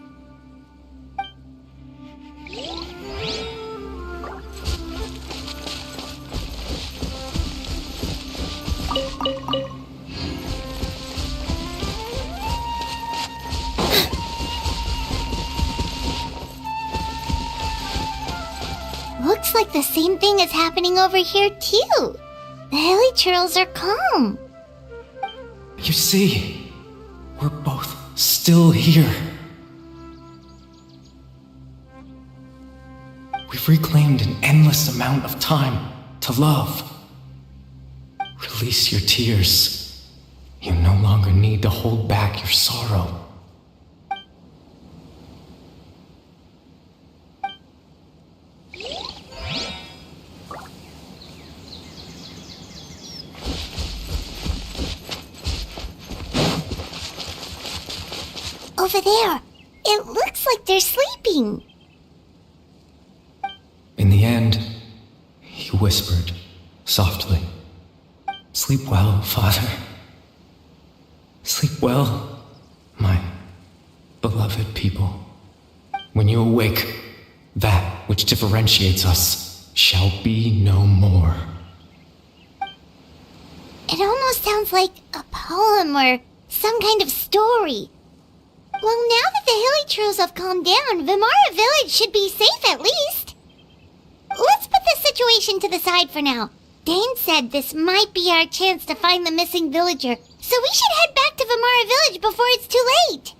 Looks like the same thing is happening over here too. The hilly churls are calm. You see, we're both still here. We've reclaimed an endless amount of time to love. Release your tears. You no longer need to hold back your sorrow. Over there. It looks like they're sleeping. In the end, he whispered softly, "Sleep well, Father. Sleep well, my beloved people. When you awake, that which differentiates us shall be no more." It almost sounds like a poem or some kind of story. Well, now that the hilly churls have calmed down, Vimara Village should be safe at least. Let's put this situation to the side for now. Dane said this might be our chance to find the missing villager, so we should head back to Vimara Village before it's too late.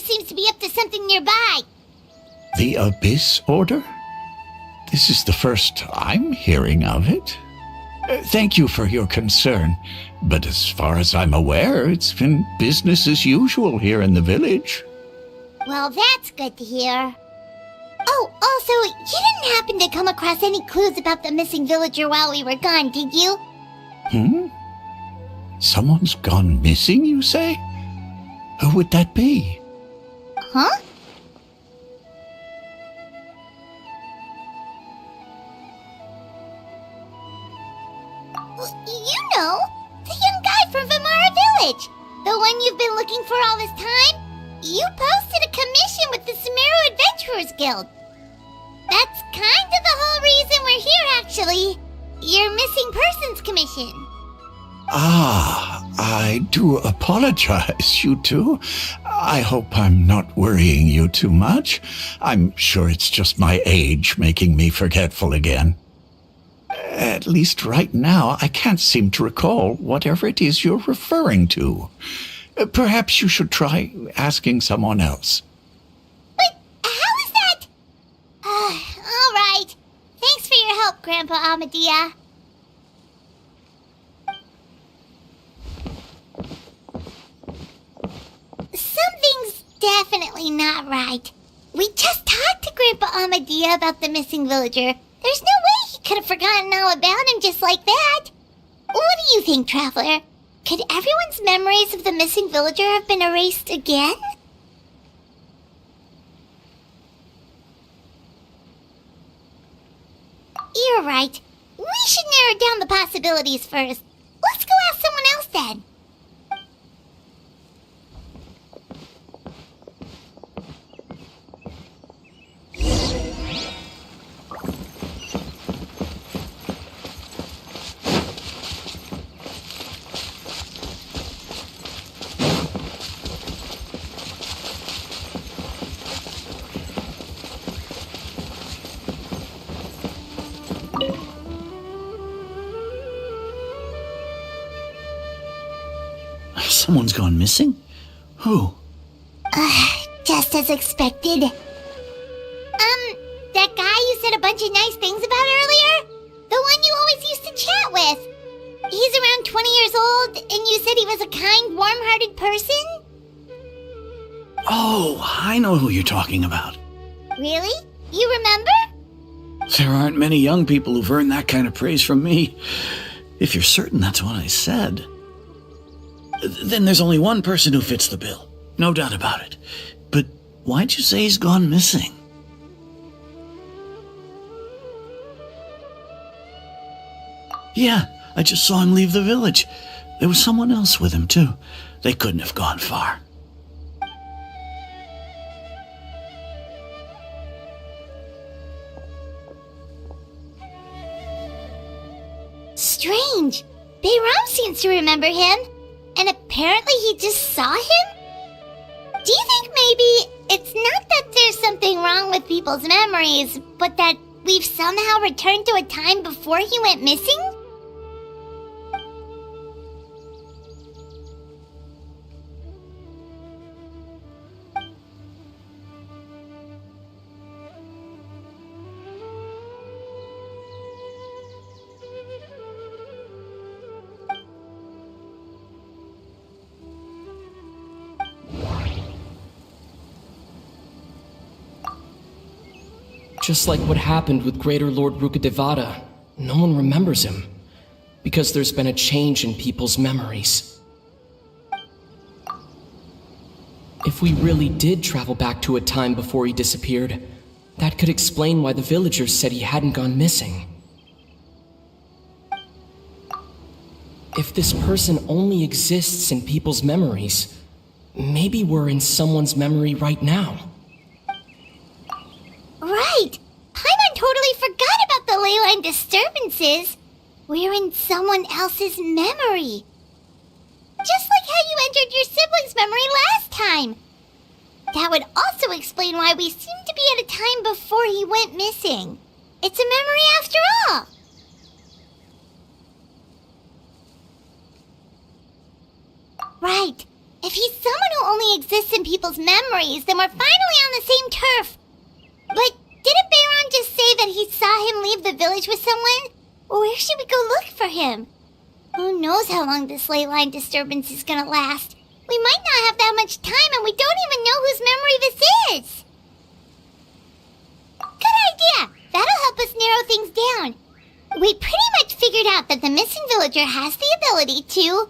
Seems to be up to something nearby. The Abyss Order? This is the first I'm hearing of it. Thank you for your concern, but as far as I'm aware, it's been business as usual here in the village. Well, that's good to hear. Oh, also, you didn't happen to come across any clues about the missing villager while we were gone, did you? Someone's gone missing, you say? Who would that be? Huh? You know, the young guy from Vimara Village. The one you've been looking for all this time? Adventurers Guild. That's kind of the whole reason we're here, actually. Your Missing Persons Commission. Ah, I do apologize, you two. I hope I'm not worrying you too much. I'm sure it's just my age making me forgetful again. At least right now, I can't seem to recall whatever it is you're referring to. Perhaps you should try asking someone else. But how is that? All right. Thanks for your help, Grandpa Amadia. Something's definitely not right. We just talked to Grandpa Amadia about the missing villager. There's no way he could have forgotten all about him just like that. What do you think, Traveler? Could everyone's memories of the missing villager have been erased again? You're right. We should narrow down the possibilities first. Let's go ask someone else then. Someone's gone missing? Who? Just as expected. That guy you said a bunch of nice things about earlier? The one you always used to chat with. He's around 20 years old, and you said he was a kind, warm-hearted person? Oh, I know who you're talking about. Really? You remember? There aren't many young people who've earned that kind of praise from me. If you're certain that's what I said, then there's only one person who fits the bill. No doubt about it. But why'd you say he's gone missing? Yeah, I just saw him leave the village. There was someone else with him, too. They couldn't have gone far. Strange. Bayram seems to remember him. And apparently he just saw him? Do you think maybe it's not that there's something wrong with people's memories, but that we've somehow returned to a time before he went missing? Just like what happened with Greater Lord Rukadevada, no one remembers him, because there's been a change in people's memories. If we really did travel back to a time before he disappeared, that could explain why the villagers said he hadn't gone missing. If this person only exists in people's memories, maybe we're in someone's memory right now. Right! Paimon totally forgot about the leyline disturbances. We're in someone else's memory. Just like how you entered your sibling's memory last time. That would also explain why we seem to be at a time before he went missing. It's a memory after all. Right. If he's someone who only exists in people's memories, then we're finally on the same turf. But didn't Bayron just say that he saw him leave the village with someone? Where should we go look for him? Who knows how long this leyline disturbance is gonna last? We might not have that much time, and we don't even know whose memory this is. Good idea! That'll help us narrow things down. We pretty much figured out that the missing villager has the ability to...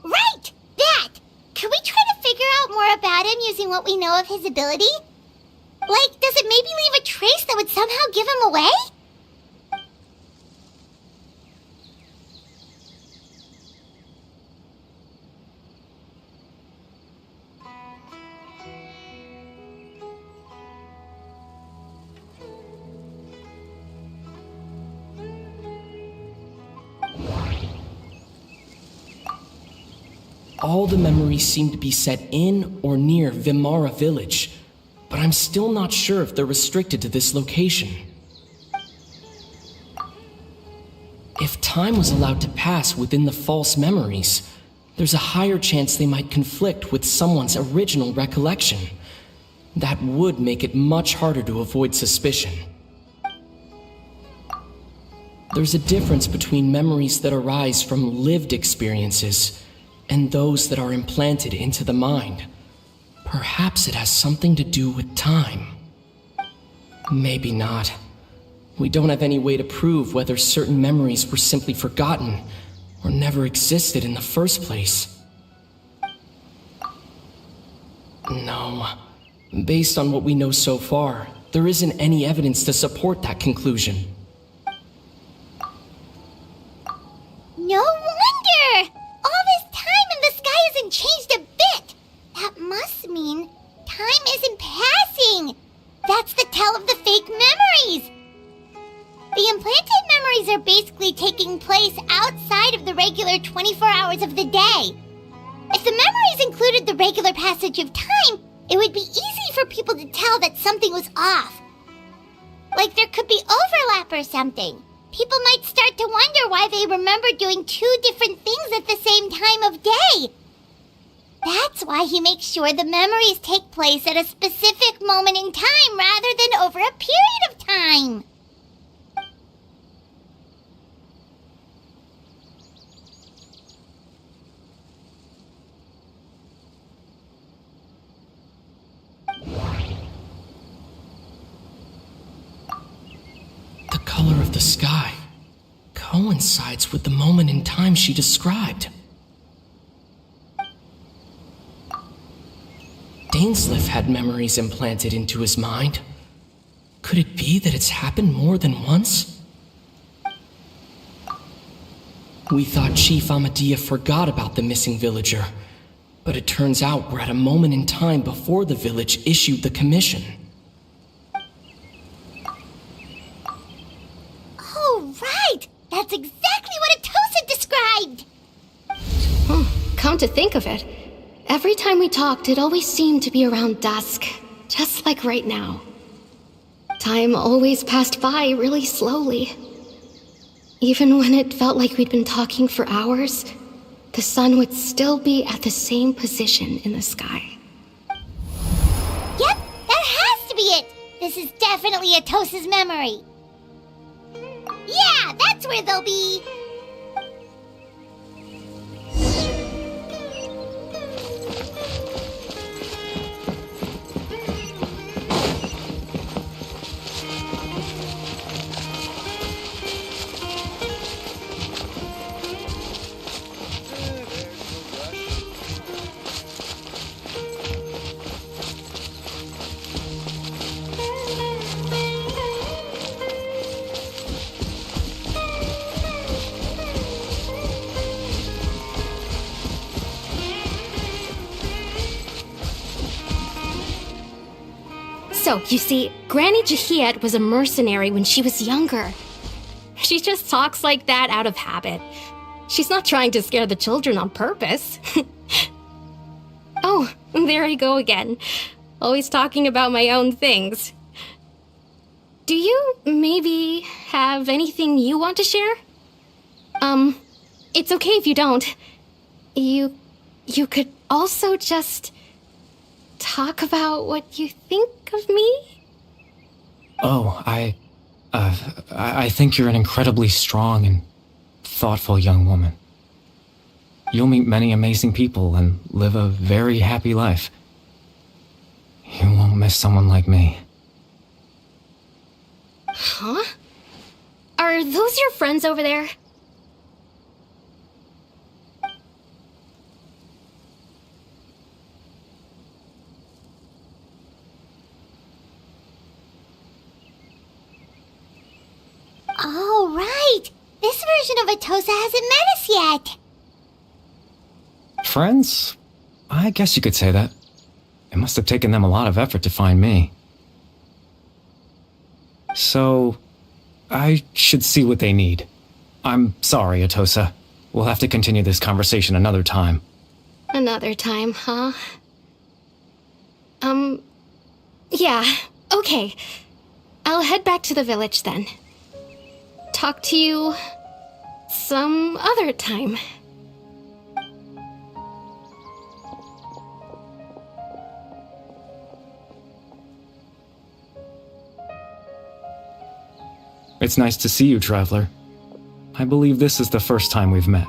Right! That! Could we try to figure out more about him using what we know of his ability? Like, does it maybe leave a trace that would somehow give him away? all the memories seem to be set in or near Vimara village, but I'm still not sure if they're restricted to this location. If time was allowed to pass within the false memories, there's a higher chance they might conflict with someone's original recollection. That would make it much harder to avoid suspicion. There's a difference between memories that arise from lived experiences and those that are implanted into the mind. Perhaps it has something to do with time. Maybe not. We don't have any way to prove whether certain memories were simply forgotten or never existed in the first place. No. Based on what we know so far, there isn't any evidence to support that conclusion. No wonder! All this time and the sky hasn't changed a bit! That must mean time isn't passing! That's the tell of the fake memories! The implanted memories are basically taking place outside of the regular 24 hours of the day. If the memories included the regular passage of time, it would be easy for people to tell that something was off. Like there could be overlap or something. People might start to wonder why they remember doing two different things at the same time of day. That's why he makes sure the memories take place at a specific moment in time rather than over a period of time. The color of the sky coincides with the moment in time she described. Dainsleif had memories implanted into his mind. Could it be that it's happened more than once? We thought Chief Amadea forgot about the missing villager, but it turns out we're at a moment in time before the village issued the commission. Oh, right! That's exactly what Atosa described! Come to think of it, every time we talked, it always seemed to be around dusk, just like right now. Time always passed by really slowly. Even when it felt like we'd been talking for hours, the sun would still be at the same position in the sky. Yep, that has to be it! This is definitely Atosa's memory. Yeah, that's where they'll be! So, you see, Granny Jahiet was a mercenary when she was younger. She just talks like that out of habit. She's not trying to scare the children on purpose. Oh, there I go again. Always talking about my own things. Do you maybe have anything you want to share? It's okay if you don't. You could also just talk about what you think of me? Oh, I think you're an incredibly strong and thoughtful young woman. You'll meet many amazing people and live a very happy life. You won't miss someone like me. Huh? Are those your friends over there? Oh, right! This version of Atosa hasn't met us yet! Friends? I guess you could say that. It must have taken them a lot of effort to find me. So, I should see what they need. I'm sorry, Atosa. We'll have to continue this conversation another time. Another time, huh? Yeah, okay. I'll head back to the village then. Talk to you some other time. It's nice to see you, Traveler. I believe this is the first time we've met.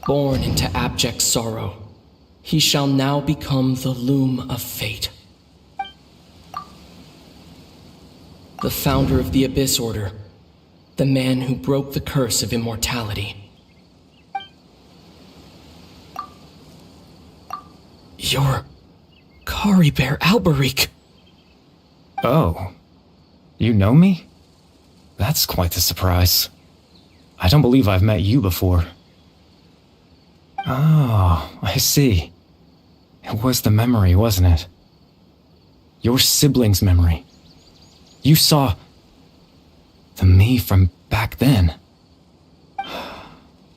Born into abject sorrow, he shall now become the loom of fate. The founder of the Abyss Order, the man who broke the curse of immortality. You're Kari Bear Alberic. Oh, you know me? That's quite the surprise. I don't believe I've met you before. Oh, I see. It was the memory, wasn't it? Your sibling's memory. You saw the me from back then.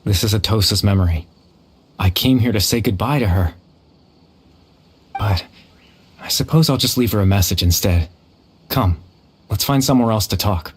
This is Atosa's memory. I came here to say goodbye to her. But I suppose I'll just leave her a message instead. Come, let's find somewhere else to talk.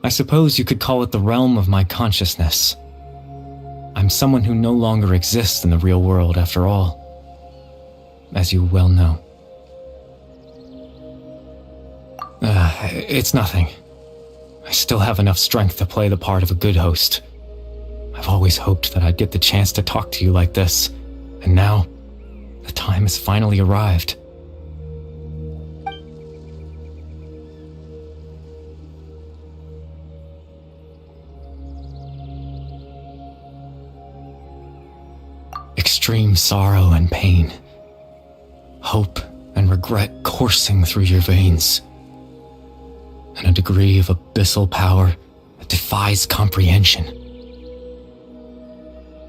I suppose you could call it the realm of my consciousness. I'm someone who no longer exists in the real world, after all, as you well know. It's nothing. I still have enough strength to play the part of a good host. I've always hoped that I'd get the chance to talk to you like this, and now, the time has finally arrived. Extreme sorrow and pain, hope and regret coursing through your veins, and a degree of abyssal power that defies comprehension.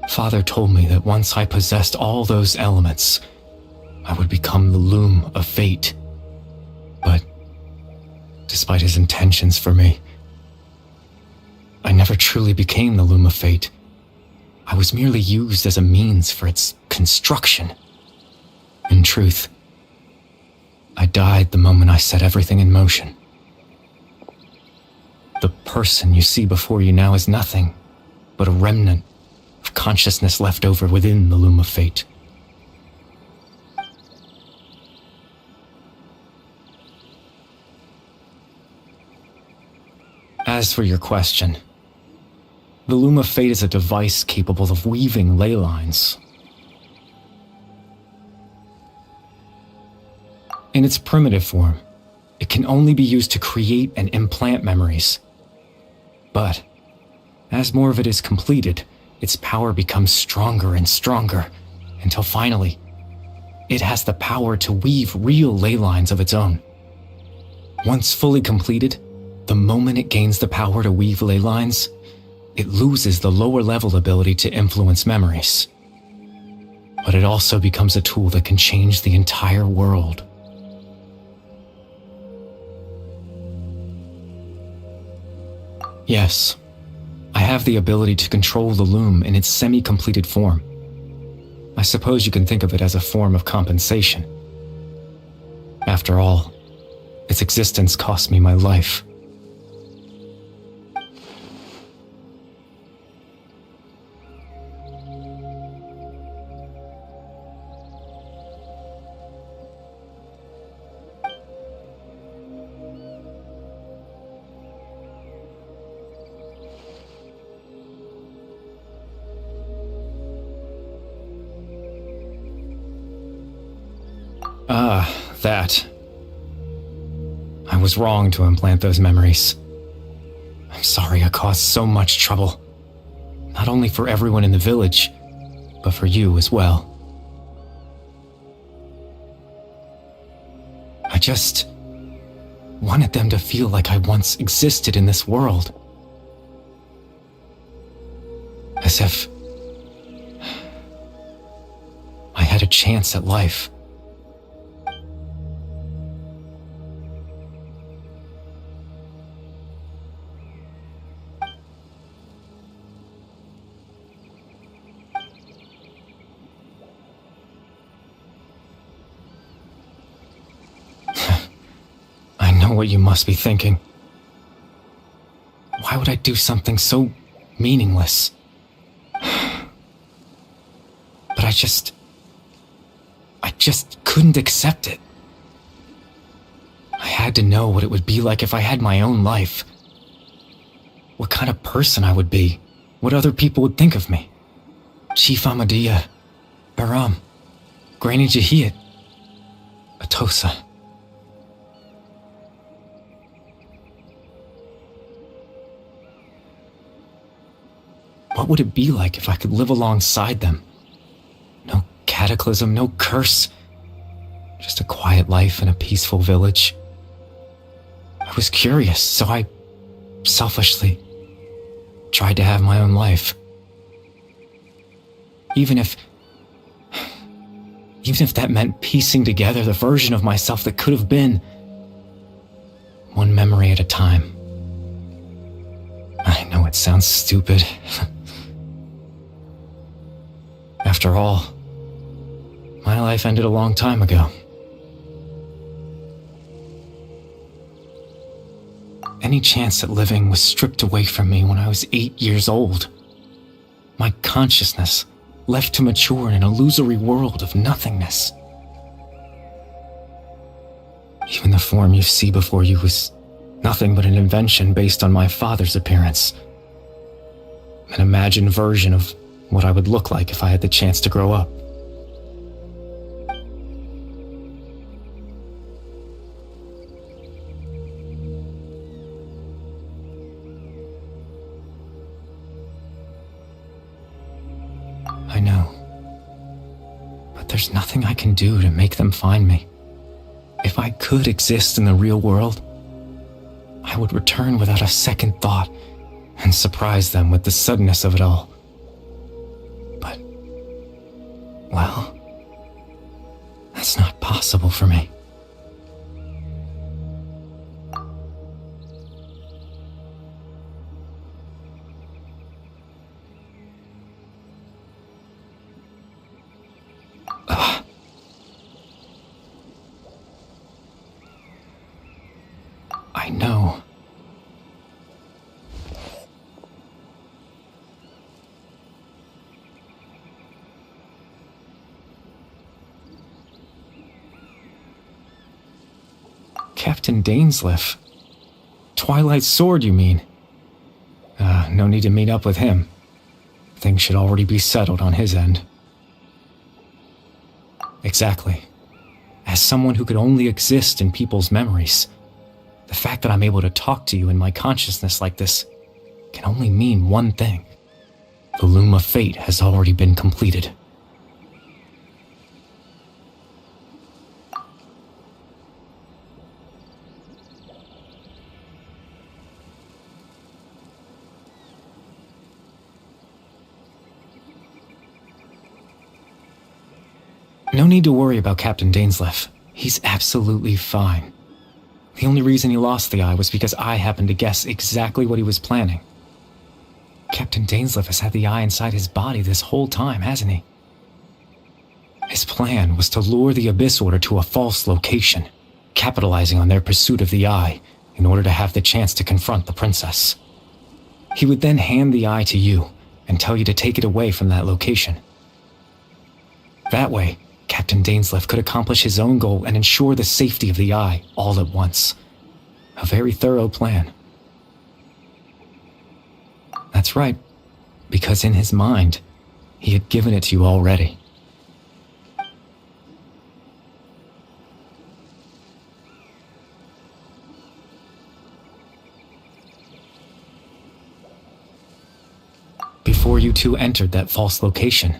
Father told me that once I possessed all those elements, I would become the loom of fate. But despite his intentions for me, I never truly became the loom of fate. I was merely used as a means for its construction. In truth, I died the moment I set everything in motion. The person you see before you now is nothing but a remnant of consciousness left over within the loom of fate. As for your question, the loom of fate is a device capable of weaving ley lines. In its primitive form, it can only be used to create and implant memories. But as more of it is completed, its power becomes stronger and stronger, until finally, it has the power to weave real ley lines of its own. Once fully completed, the moment it gains the power to weave ley lines, it loses the lower level ability to influence memories. But it also becomes a tool that can change the entire world. Yes, I have the ability to control the loom in its semi-completed form. I suppose you can think of it as a form of compensation. After all, its existence cost me my life. That. I was wrong to implant those memories. I'm sorry I caused so much trouble. Not only for everyone in the village, but for you as well. I just wanted them to feel like I once existed in this world. As if I had a chance at life. What you must be thinking. Why would I do something so meaningless? But I just couldn't accept it. I had to know what it would be like if I had my own life. What kind of person I would be. What other people would think of me. Chief Ahmadiyya, Baram, Granny Jahiyat, Atosa. What would it be like if I could live alongside them? No cataclysm, no curse. Just a quiet life in a peaceful village. I was curious, so I selfishly tried to have my own life. Even if that meant piecing together the version of myself that could have been, one memory at a time. I know it sounds stupid. After all, my life ended a long time ago. Any chance at living was stripped away from me when I was 8 years old. My consciousness left to mature in an illusory world of nothingness. Even the form you see before you was nothing but an invention based on my father's appearance. An imagined version of what I would look like if I had the chance to grow up. I know. But there's nothing I can do to make them find me. If I could exist in the real world, I would return without a second thought and surprise them with the suddenness of it all. But, well, that's not possible for me. I know. Captain Dainsleif. Twilight's sword, you mean? No need to meet up with him. Things should already be settled on his end. Exactly. As someone who could only exist in people's memories, the fact that I'm able to talk to you in my consciousness like this can only mean one thing. The loom of fate has already been completed. No need to worry about Captain Dainsleif. He's absolutely fine. The only reason he lost the eye was because I happened to guess exactly what he was planning. Captain Dainsleif has had the eye inside his body this whole time, hasn't he? His plan was to lure the Abyss Order to a false location, capitalizing on their pursuit of the eye in order to have the chance to confront the princess. He would then hand the eye to you and tell you to take it away from that location. That way, Captain Dainsleif could accomplish his own goal and ensure the safety of the eye all at once. A very thorough plan. That's right, because in his mind, he had given it to you already. Before you two entered that false location.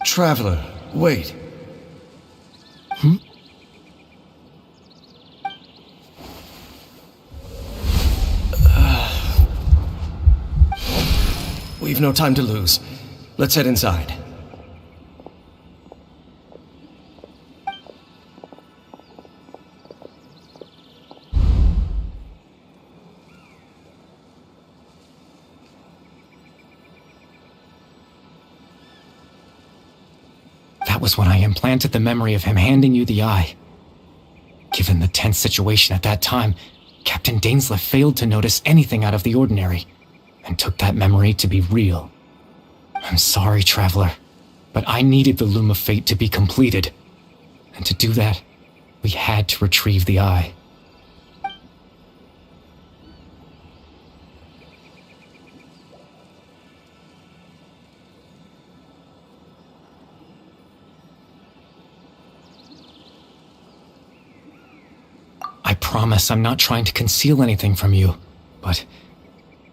Traveler, wait. We've no time to lose. Let's head inside. That was when I implanted the memory of him handing you the eye. Given the tense situation at that time, Captain Dainsleif failed to notice anything out of the ordinary, and took that memory to be real. I'm sorry, Traveler, but I needed the Loom of Fate to be completed. And to do that, we had to retrieve the eye. I promise I'm not trying to conceal anything from you, but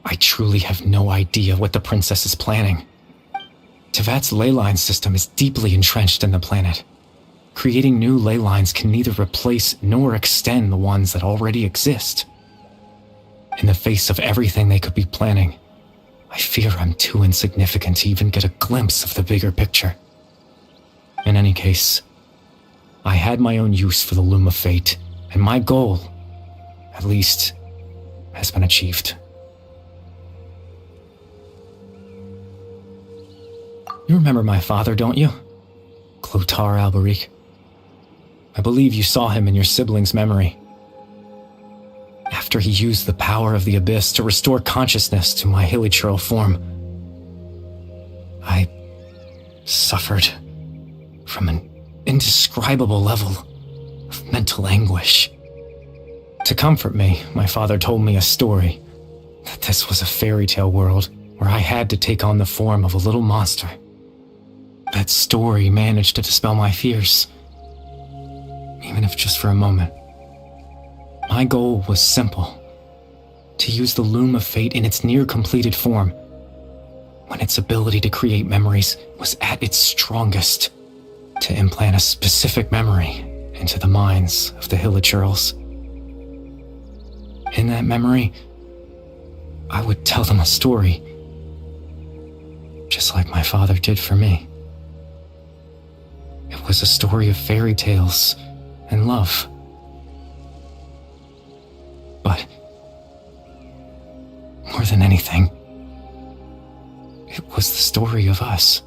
I truly have no idea what the princess is planning. Tevat's ley line system is deeply entrenched in the planet. Creating new ley lines can neither replace nor extend the ones that already exist. In the face of everything they could be planning, I fear I'm too insignificant to even get a glimpse of the bigger picture. In any case, I had my own use for the Loom of Fate, and my goal, at least, has been achieved. You remember my father, don't you? Clotar Alberic. I believe you saw him in your sibling's memory. After he used the power of the Abyss to restore consciousness to my hilichurl form, I suffered from an indescribable level of mental anguish. To comfort me, my father told me a story, that this was a fairy tale world where I had to take on the form of a little monster. That story managed to dispel my fears, even if just for a moment. My goal was simple: to use the Loom of Fate in its near-completed form, when its ability to create memories was at its strongest, to implant a specific memory into the minds of the hilichurls. In that memory, I would tell them a story, just like my father did for me. It was a story of fairy tales and love. But more than anything, it was the story of us.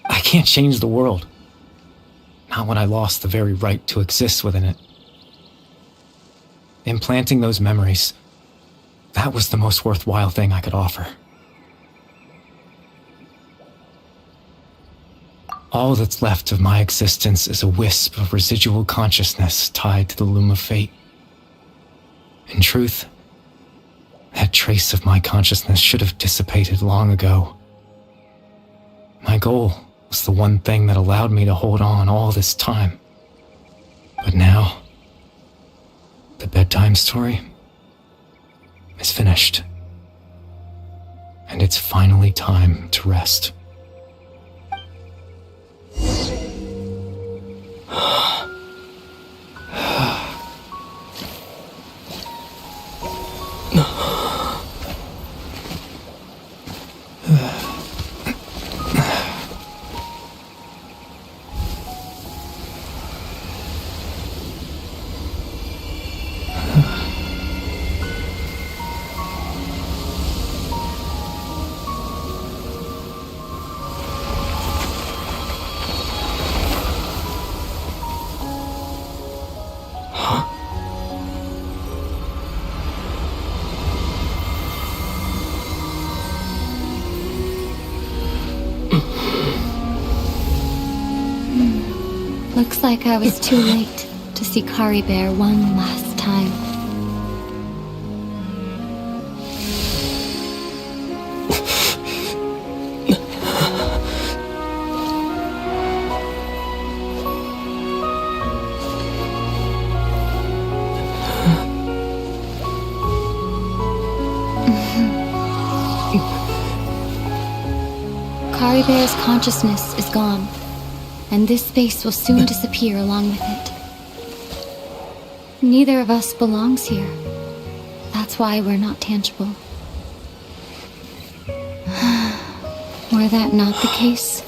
I can't change the world. Not when I lost the very right to exist within it. Implanting those memories, that was the most worthwhile thing I could offer. All that's left of my existence is a wisp of residual consciousness tied to the Loom of Fate. In truth, that trace of my consciousness should have dissipated long ago. My goal was the one thing that allowed me to hold on all this time. But now, the bedtime story is finished. And it's finally time to rest. Looks like I was too late to see Kari Bear one last time. Kari Bear's consciousness is gone, and this space will soon disappear along with it. Neither of us belongs here. That's why we're not tangible. Were that not the case,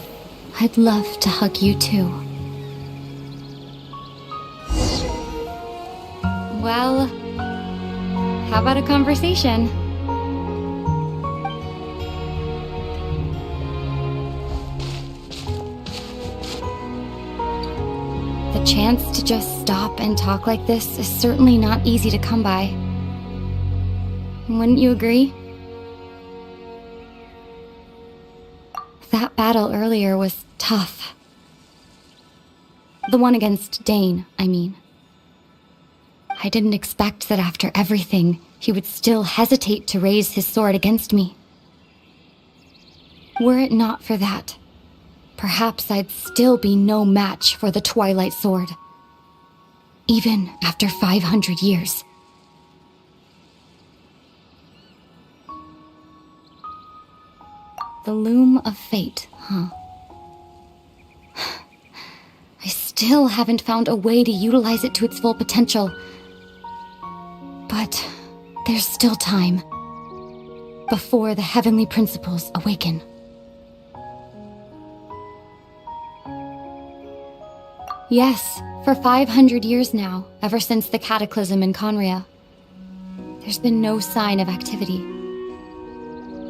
I'd love to hug you too. Well, how about a conversation? The chance to just stop and talk like this is certainly not easy to come by. Wouldn't you agree? That battle earlier was tough. The one against Dane, I mean. I didn't expect that after everything, he would still hesitate to raise his sword against me. Were it not for that, perhaps I'd still be no match for the Twilight Sword. Even after 500 years. The loom of fate, huh? I still haven't found a way to utilize it to its full potential. But there's still time. Before the heavenly principles awaken. Yes, for 500 years now, ever since the cataclysm in Conria, there's been no sign of activity.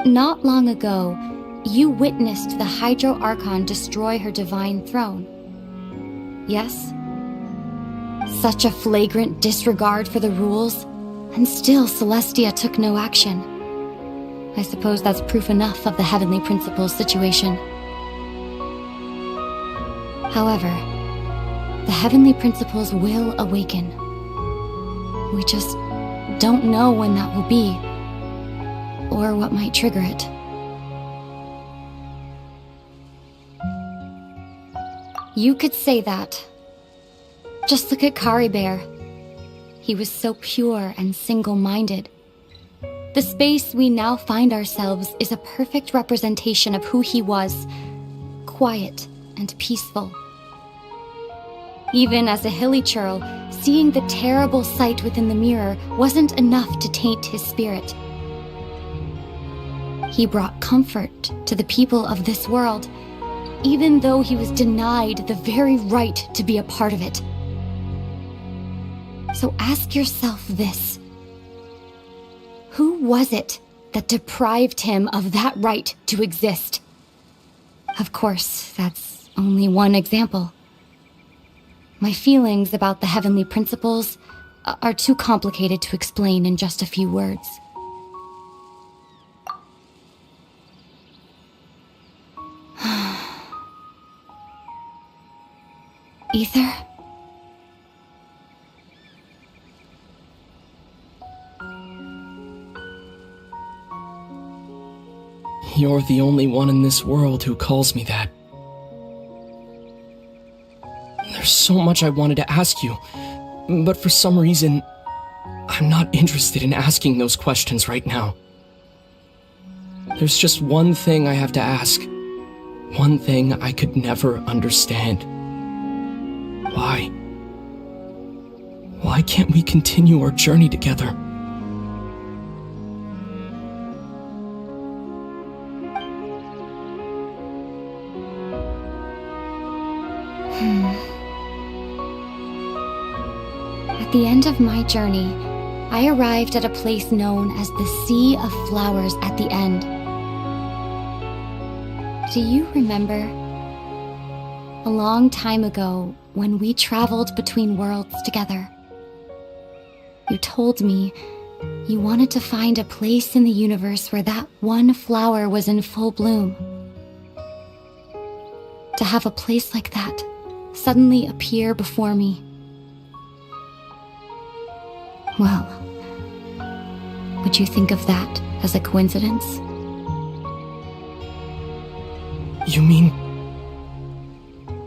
Not long ago, you witnessed the Hydro Archon destroy her divine throne. Yes? Such a flagrant disregard for the rules, and still Celestia took no action. I suppose that's proof enough of the Heavenly Principles situation. However, the Heavenly Principles will awaken. We just don't know when that will be, or what might trigger it. You could say that. Just look at Kari Bear. He was so pure and single-minded. The space we now find ourselves is a perfect representation of who he was. Quiet and peaceful. Even as a hilly churl, seeing the terrible sight within the mirror wasn't enough to taint his spirit. He brought comfort to the people of this world, even though he was denied the very right to be a part of it. So ask yourself this. Who was it that deprived him of that right to exist? Of course, that's only one example. My feelings about the Heavenly Principles are too complicated to explain in just a few words. Ether? You're the only one in this world who calls me that. There's so much I wanted to ask you, but for some reason, I'm not interested in asking those questions right now. There's just one thing I have to ask. One thing I could never understand. Why? Why can't we continue our journey together? At the end of my journey, I arrived at a place known as the Sea of Flowers at the end. Do you remember? A long time ago, when we traveled between worlds together, you told me you wanted to find a place in the universe where that one flower was in full bloom. To have a place like that suddenly appear before me. Well, would you think of that as a coincidence? You mean...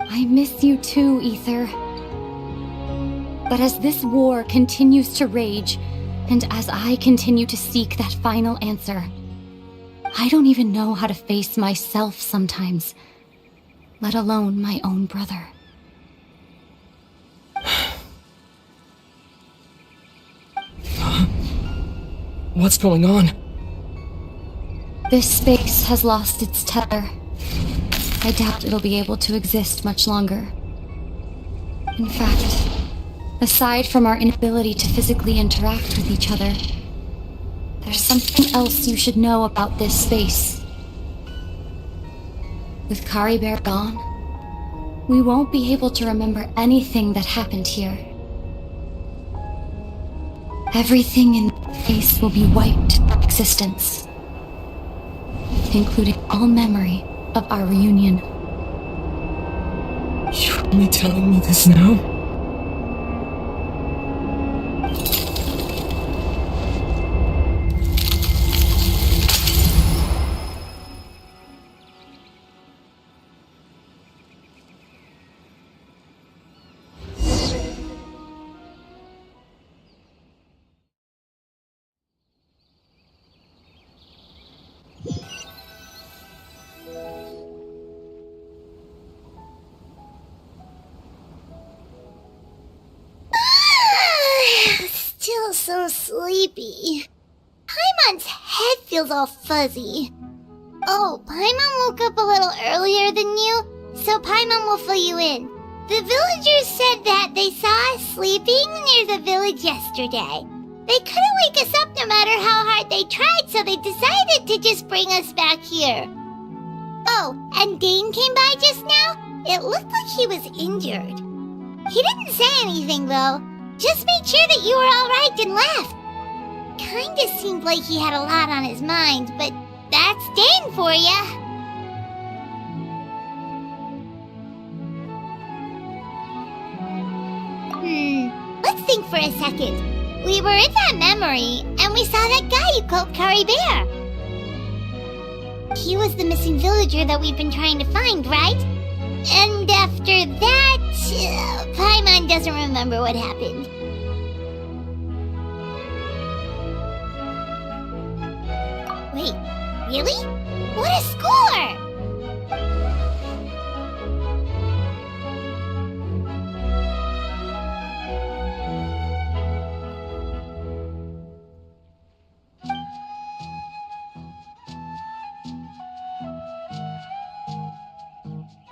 I miss you too, Ether. But as this war continues to rage, and as I continue to seek that final answer, I don't even know how to face myself sometimes, let alone my own brother. What's going on? This space has lost its tether. I doubt it'll be able to exist much longer. In fact, aside from our inability to physically interact with each other, there's something else you should know about this space. With Kari Bear gone, we won't be able to remember anything that happened here. Everything in space will be wiped from existence, including all memory of our reunion. You're only telling me this now? Still so sleepy. Paimon's head feels all fuzzy. Oh, Paimon woke up a little earlier than you, so Paimon will fill you in. The villagers said that they saw us sleeping near the village yesterday. They couldn't wake us up no matter how hard they tried, so they decided to just bring us back here. Oh, and Dane came by just now. It looked like he was injured. He didn't say anything, though. Just made sure that you were alright and left. Kinda seemed like he had a lot on his mind, but that's Dane for ya. Let's think for a second. We were in that memory, and we saw that guy you called Kari Bear. He was the missing villager that we've been trying to find, right? And after that, Paimon doesn't remember what happened. Wait, really? What a score!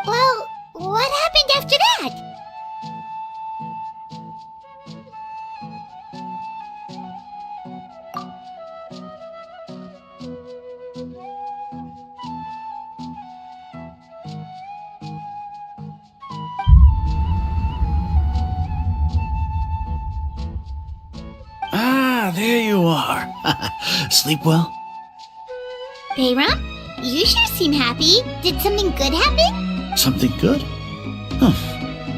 Well, what happened after that? Ah, there you are. Sleep well? Bayram, you sure seem happy. Did something good happen? Something good? Huh.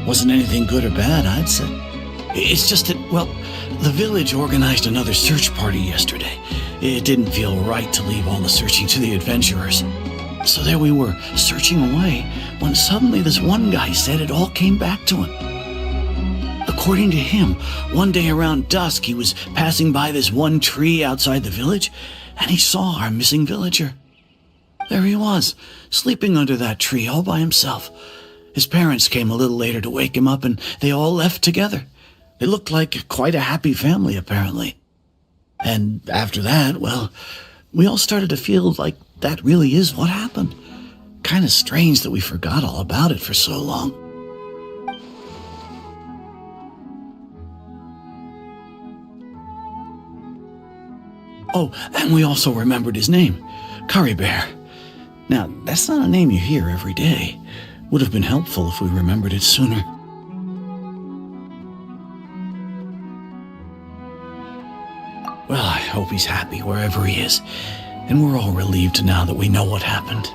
Wasn't anything good or bad, I'd say. It's just that, well, the village organized another search party yesterday. It didn't feel right to leave all the searching to the adventurers. So there we were, searching away, when suddenly this one guy said it all came back to him. According to him, one day around dusk, he was passing by this one tree outside the village, and he saw our missing villager. There he was, sleeping under that tree all by himself. His parents came a little later to wake him up, and they all left together. They looked like quite a happy family, apparently. And after that, well, we all started to feel like that really is what happened. Kind of strange that we forgot all about it for so long. Oh, and we also remembered his name, Curry Bear. Now, that's not a name you hear every day. Would have been helpful if we remembered it sooner. Well, I hope he's happy wherever he is, and we're all relieved now that we know what happened.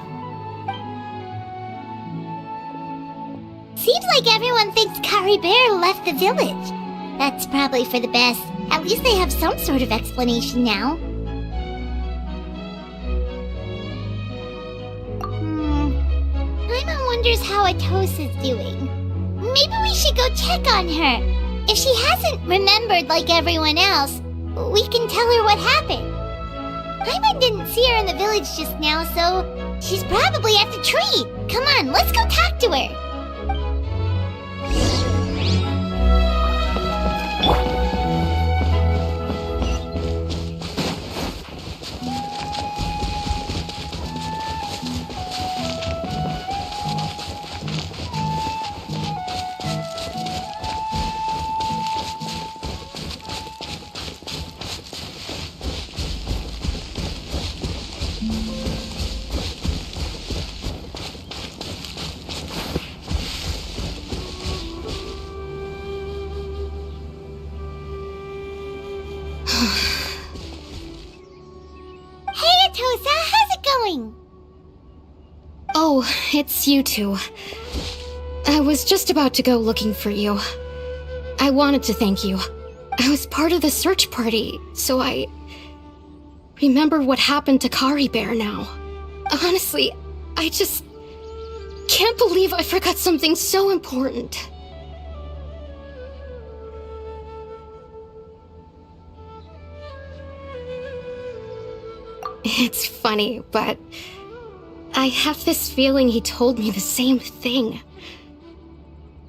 Seems like everyone thinks Curry Bear left the village. That's probably for the best. At least they have some sort of explanation now. Paimon wonders how Atosa's doing. Maybe we should go check on her. If she hasn't remembered like everyone else, we can tell her what happened. Paimon didn't see her in the village just now, so she's probably at the tree. Come on, let's go talk to her. Hey, Atosa, how's it going? Oh, it's you two. I was just about to go looking for you. I wanted to thank you. I was part of the search party, so I remember what happened to Curry Bear now. Honestly, I just can't believe I forgot something so important. It's funny, but I have this feeling he told me the same thing.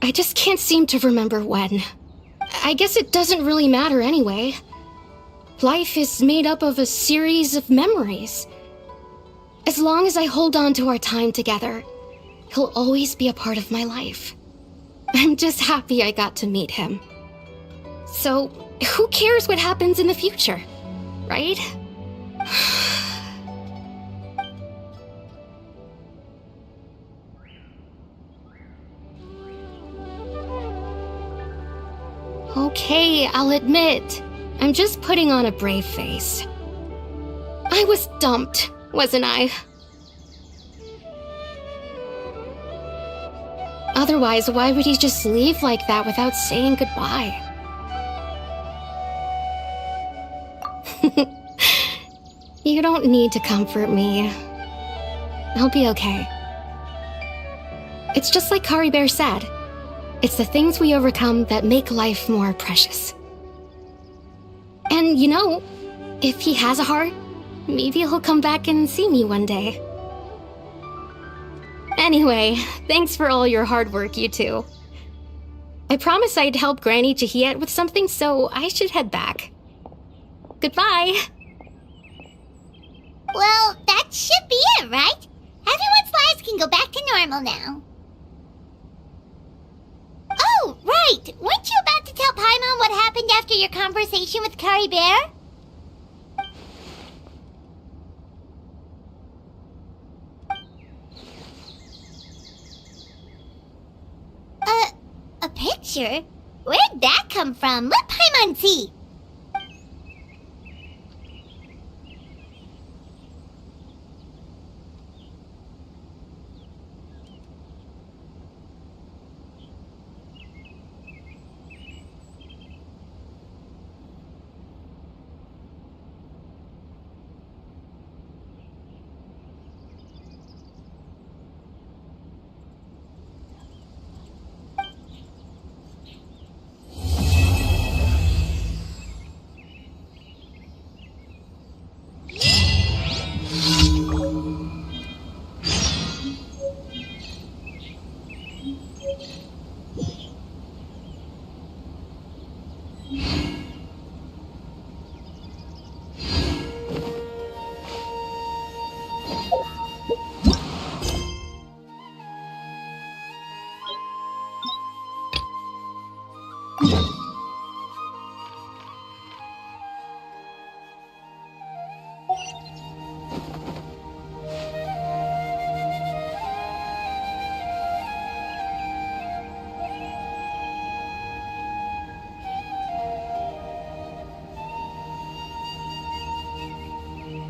I just can't seem to remember when. I guess it doesn't really matter anyway. Life is made up of a series of memories. As long as I hold on to our time together, he'll always be a part of my life. I'm just happy I got to meet him. So, who cares what happens in the future, right? Okay, I'll admit, I'm just putting on a brave face. I was dumped, wasn't I? Otherwise, why would he just leave like that without saying goodbye? You don't need to comfort me. I'll be okay. It's just like Curry Bear said. It's the things we overcome that make life more precious. And you know, if he has a heart, maybe he'll come back and see me one day. Anyway, thanks for all your hard work, you two. I promised I'd help Granny Jahiet with something, so I should head back. Goodbye! Well, that should be it, right? Everyone's lives can go back to normal now. Oh, right! Weren't you about to tell Paimon what happened after your conversation with Curry Bear? A picture? Where'd that come from? Let Paimon see! you.